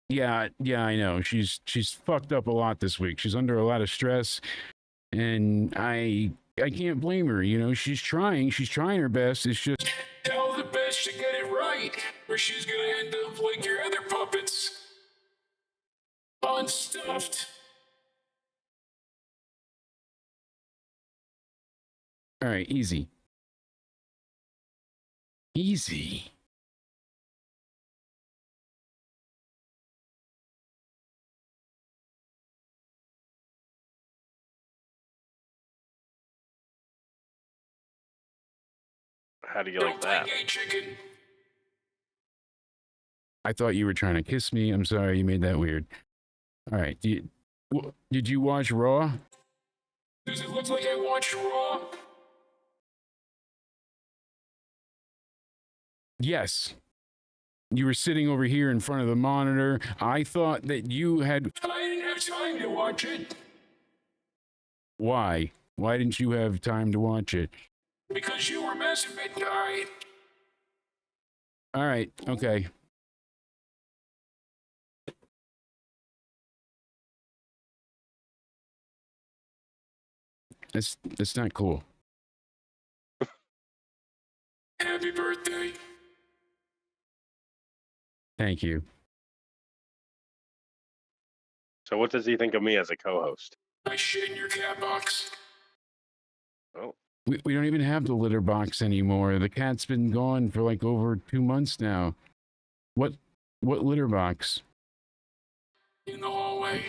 Yeah, I know. She's fucked up a lot this week. She's under a lot of stress, and I can't blame her. You know, she's trying her best. It's just
Tell the bitch to get it right, or she's gonna end up like your other puppets. Unstuffed.
all right, easy. Easy.
How do you
Don't
like
play
that?
gay chicken.
I thought you were trying to kiss me. I'm sorry you made that weird. All right, did you watch Raw?
Does it look like I watched Raw?
Yes. You were sitting over here in front of the monitor. I thought that you had.
I didn't have time to watch it.
Why? Why didn't you have time to watch it?
Because you were messing with me. Alright.
All right, okay. That's not cool.
Happy birthday.
Thank you.
So what does he think of me as a co-host?
I shit in your cat box.
Oh,
We don't even have the litter box anymore. The cat's been gone for like over 2 months now. What litter box?
In the hallway.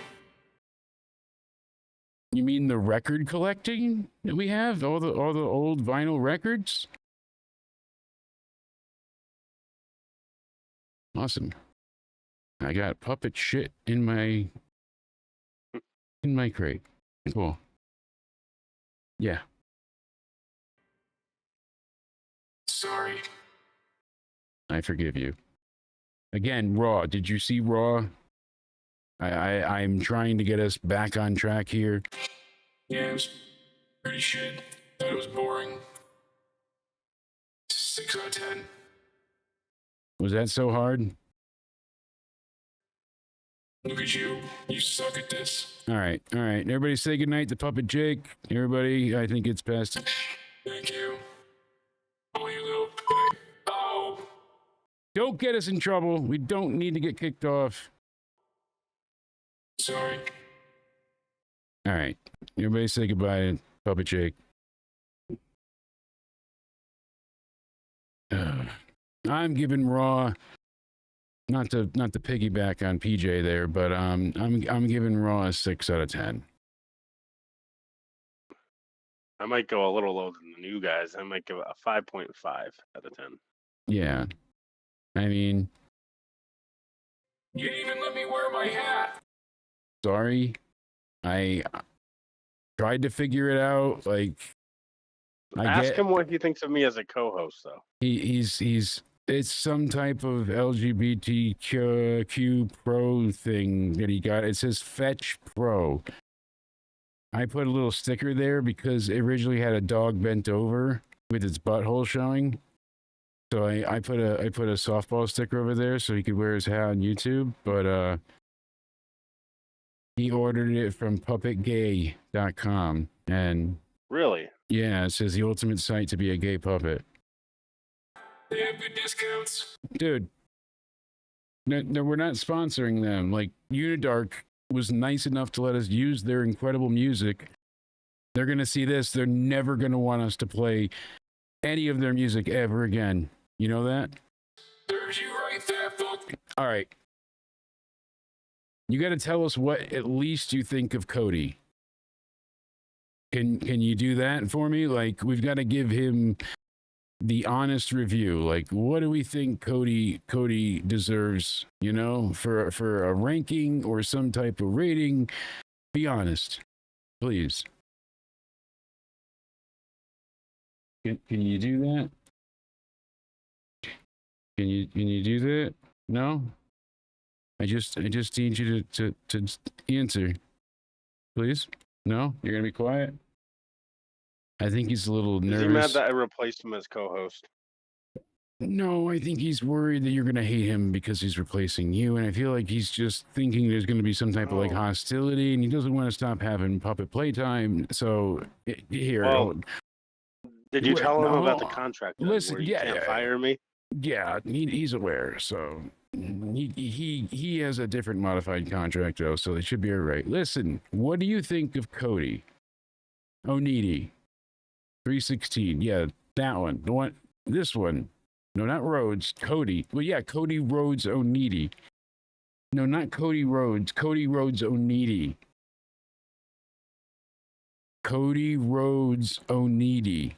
You mean the record collecting that we have? All the old vinyl records? Awesome. I got puppet shit in my crate. Cool. Yeah.
Sorry.
I forgive you. Again, Raw. Did you see Raw? I'm trying to get us back on track here.
Yeah, it was pretty shit. Thought it was boring. 6 out of 10.
Was that so hard?
Look at you. You suck at this.
All right. Everybody say goodnight to Puppet Jake. Everybody, I think it's best.
Thank you. Oh, you little. Oh.
Don't get us in trouble. We don't need to get kicked off.
Sorry.
All right. Everybody say goodbye to Puppet Jake. I'm giving Raw, not to piggyback on PJ there, but I'm giving Raw a 6 out of 10.
I might go a little lower than the new guys. I might give it a 5.5 out of 10.
Yeah. I mean,
You didn't even let me wear my hat.
sorry. I tried to figure it out. Like,
Ask him what he thinks of me as a co-host, though.
he's it's some type of LGBTQ pro thing that he got. It says Fetch Pro. I put a little sticker there because it originally had a dog bent over with its butthole showing. So I put a softball sticker over there so he could wear his hat on YouTube, but he ordered it from puppetgay.com, and
Really?
yeah, it says the ultimate site to be a gay puppet.
They have good discounts.
Dude, no, we're not sponsoring them. Like, Unidark was nice enough to let us use their incredible music They're going to see this. They're never going to want us to play any of their music ever again. You know that?
There's you right there, fuck.
All right. You got to tell us what at least you think of Cody. Can you do that for me? Like, we've got to give him the honest review. Like, what do we think Cody deserves, you know, for a ranking or some type of rating? Be honest, please. Can you do that? Can you do that? No? I just need you to answer. Please? No? You're gonna be quiet? I think he's a little nervous.
Is he mad that I replaced him as co-host?
No, I think he's worried that you're gonna hate him because he's replacing you, and I feel like he's just thinking there's gonna be some type of like hostility, and he doesn't want to stop having puppet playtime. So here,
Well, did you tell him
no,
about the contract? Then,
listen,
where you can't fire me.
Yeah, he's aware. So he has a different modified contract though, so it should be all right. Listen, what do you think of Cody O'Ne? 316. Yeah, that one. The one. This one. No, not Rhodes. Cody. Well, yeah, Cody Roads O'Ne. No, not Cody Rhodes. Cody Roads O'Ne. Cody Roads O'Ne.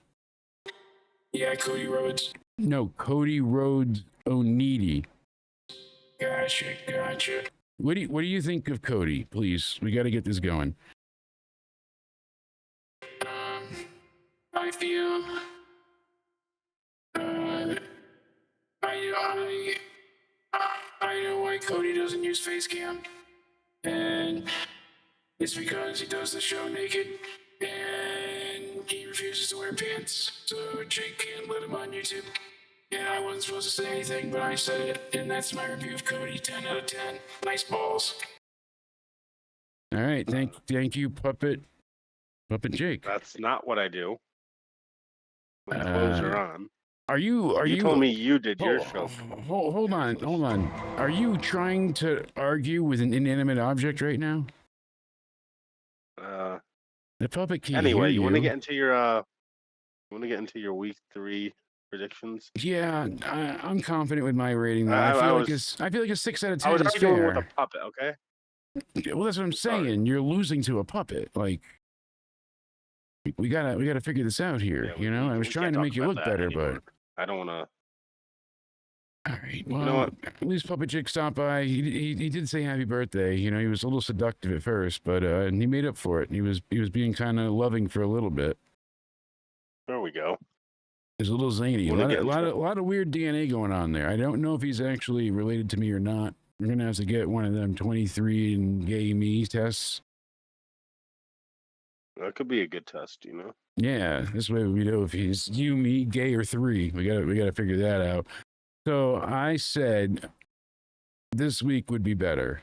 Yeah, Cody Rhodes.
No, Cody Roads O'Ne.
Gotcha.
What do you think of Cody? Please, we got to get this going.
I feel. I know why Cody doesn't use face cam, and it's because he does the show naked, and he refuses to wear pants, so Jake can't let him on YouTube. And I wasn't supposed to say anything, but I said it, and that's my review of Cody. 10 out of 10. Nice balls.
All right, thank you, Puppet Jake.
That's not what I do. My clothes are on.
Are you?
You told me you did your show.
Hold on. Are you trying to argue with an inanimate object right now? The puppet can't
Anyway,
hear
you want to get into your week 3 predictions?
Yeah, I'm confident with my rating. Though. I feel like a 6 out of 10
I was
is
arguing
fair.
with a puppet, okay?
Well, that's what I'm saying. You're losing to a puppet. Like, we gotta figure this out here.
Yeah,
you know, I was trying to make you look better, but
I don't want to.
all right. Well,
You know what?
at least Puppet Jake stopped by. He did say happy birthday. You know, he was a little seductive at first, but and he made up for it. He was being kind of loving for a little bit.
There we go.
He's a little zany. A
Wanna
lot of weird DNA going on there. I don't know if he's actually related to me or not. We're gonna have to get one of them 23 and gay me tests.
That could be a good test, you know.
Yeah, this way we know if he's you, me, gay, or 3. We gotta figure that out. So I said this week would be better.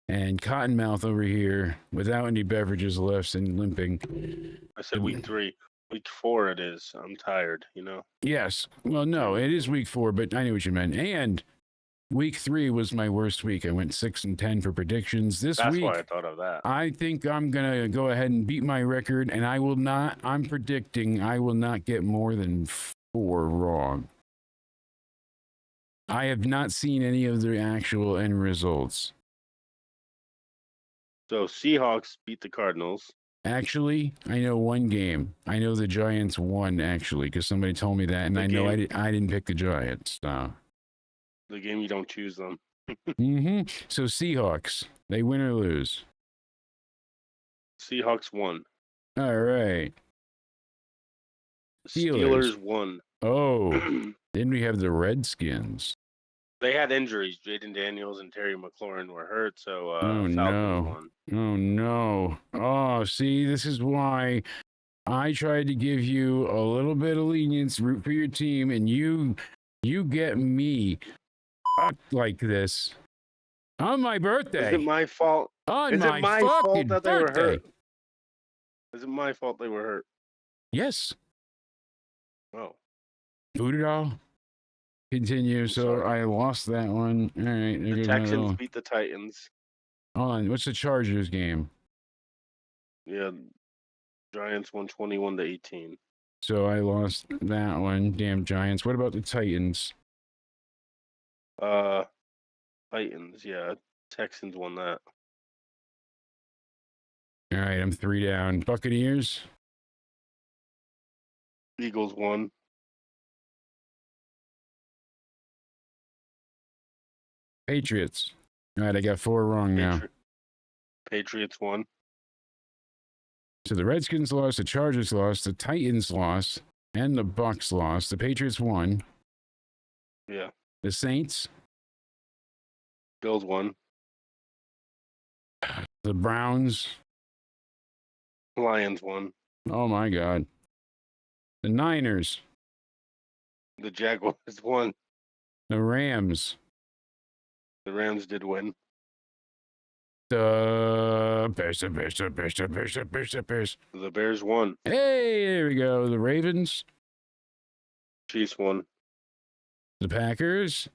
And Cottonmouth over here, without any beverages left and limping.
I said week 3. Week 4 it is. I'm tired, you know.
Yes. Well, no, it is week 4, but I knew what you meant. And week 3 was my worst week. I went 6 and 10 for predictions. That's week,
why I thought of that.
I think I'm going to go ahead and beat my record, and I'm predicting I will not get more than 4 wrong. I have not seen any of the actual end results.
So Seahawks beat the Cardinals.
Actually, I know one game. I know the Giants won, actually, because somebody told me that, and I know I didn't pick the Giants. So.
The game you don't choose them.
So Seahawks, they win or lose?
Seahawks won.
All right.
Steelers won.
Oh, then we have the Redskins.
They had injuries. Jaden Daniels and Terry McLaurin were hurt, so
Oh,
Falcons
no.
won.
Oh, no. Oh, see, this is why I tried to give you a little bit of lenience, root for your team, and you get me like this on my birthday.
Is it my fault?
On
Is
my
it my fault
fucking
that they were
birthday.
hurt? Is it my fault they were hurt?
Yes.
Oh.
Boot it all. Continue. So I lost that one. All right.
The Texans beat the Titans.
Hold on. What's the Chargers game?
Yeah. Giants won 21-18.
So I lost that one. Damn Giants. What about the Titans?
Titans, yeah. Texans won that.
All right, I'm 3 down. Buccaneers.
Eagles won.
Patriots. All right, I got 4 wrong now.
Patriots won.
So the Redskins lost, the Chargers lost, the Titans lost, and the Bucs lost. The Patriots won.
Yeah.
The Saints.
Bills won.
The Browns.
Lions won.
Oh my God. The Niners.
The Jaguars won.
The Rams.
The Rams did win.
The Bears.
The Bears won.
Hey, there we go. The Ravens.
Chiefs won.
The Packers.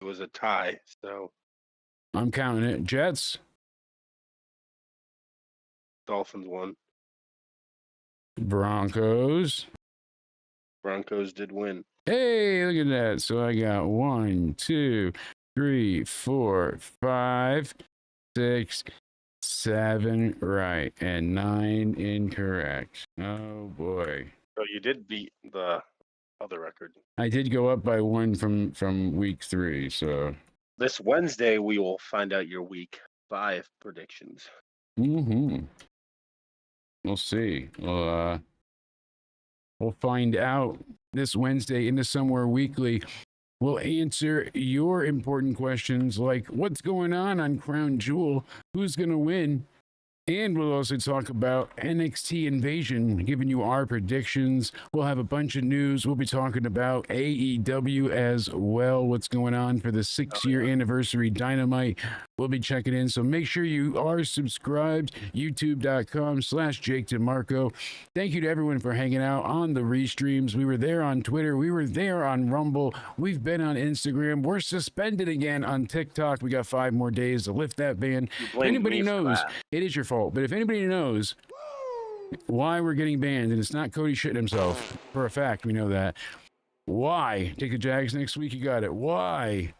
It was a tie, so
I'm counting it. Jets.
Dolphins won.
Broncos.
Broncos did win.
Hey, look at that. So I got 1, 2, 3, 4, 5, 6, 7 right, and 9 incorrect. Oh boy.
So you did beat the other record.
I did go up by 1 from week 3, so.
This Wednesday, we will find out your week 5 predictions.
We'll see. We'll find out this Wednesday into Somewhere Weekly. We'll answer your important questions like what's going on Crown Jewel, who's going to win, and we'll also talk about NXT Invasion, giving you our predictions. We'll have a bunch of news. We'll be talking about AEW as well, what's going on for the 6-year anniversary Dynamite. We'll be checking in, so make sure you are subscribed, youtube.com/Jake DeMarco. Thank you to everyone for hanging out on the restreams. We were there on Twitter. We were there on Rumble. We've been on Instagram. We're suspended again on TikTok. We got 5 more days to lift that ban. If anybody knows, it is your fault. But if anybody knows why we're getting banned, and it's not Cody shitting himself, for a fact, we know that. Why? Take the Jags next week, you got it. Why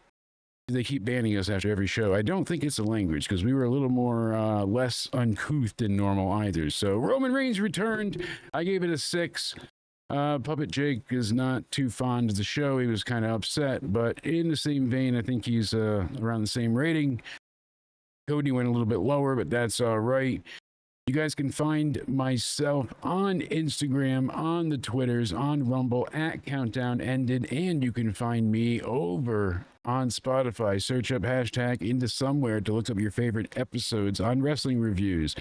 do they keep banning us after every show? I don't think it's the language, because we were a little more less uncouth than normal either. So Roman Reigns returned. I gave it a 6. Puppet Jake is not too fond of the show. He was kind of upset, but in the same vein, I think he's around the same rating. Cody went a little bit lower, but that's all right. You guys can find myself on Instagram, on the Twitters, on Rumble at Countdown Ended, and you can find me over on Spotify. Search up hashtag Into Somewhere to look up your favorite episodes on wrestling reviews.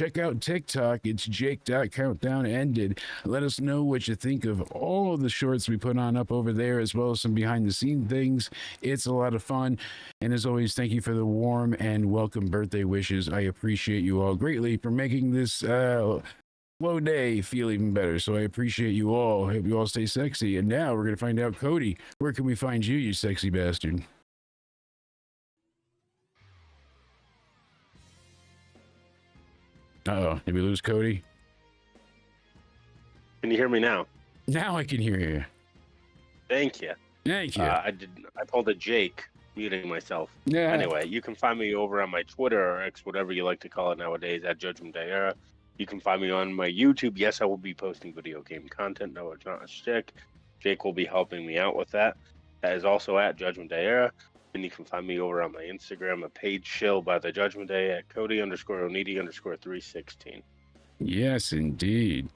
Check out TikTok. It's Jake.CountdownEnded. Let us know what you think of all of the shorts we put on up over there, as well as some behind-the-scenes things. It's a lot of fun. And as always, thank you for the warm and welcome birthday wishes. I appreciate you all greatly for making this slow day feel even better. So I appreciate you all. Hope you all stay sexy. And now we're going to find out, Cody, where can we find you, you sexy bastard? Uh-oh, did we lose Cody?
Can you hear me now?
Now I can hear you.
Thank you.
Thank you.
I pulled a Jake, muting myself.
Yeah.
Anyway, you can find me over on my Twitter or X, whatever you like to call it nowadays, at Judgment Day Era. You can find me on my YouTube. Yes, I will be posting video game content. No, it's not a shtick. Jake will be helping me out with that. That is also at Judgment Day Era. And you can find me over on my Instagram, a page shill by the Judgment Day at Cody_Onidi_316.
Yes, indeed.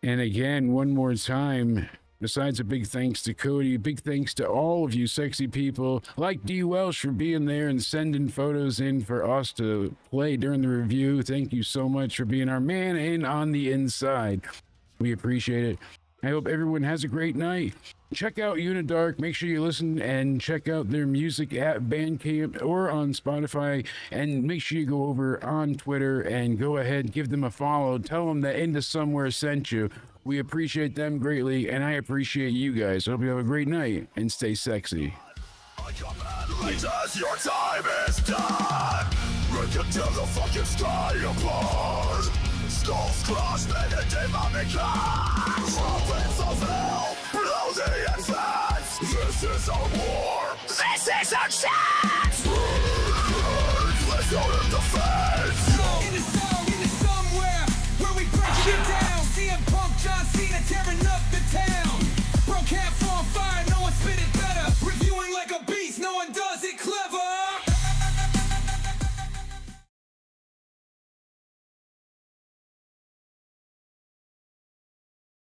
And again, one more time, besides a big thanks to Cody, big thanks to all of you sexy people like D. Welsh for being there and sending photos in for us to play during the review. Thank you so much for being our man and on the inside. We appreciate it. I hope everyone has a great night. Check out Unidark. Make sure you listen and check out their music at Bandcamp or on Spotify. And make sure you go over on Twitter and go ahead, give them a follow. Tell them that Into Somewhere sent you. We appreciate them greatly, and I appreciate you guys. Hope you have a great night and stay sexy.
I command latest, your time is done. Rip you till the fucking sky apart. Skulls crushed beneath demonic hands. Weapons of hell, bloody and fence. This is our war.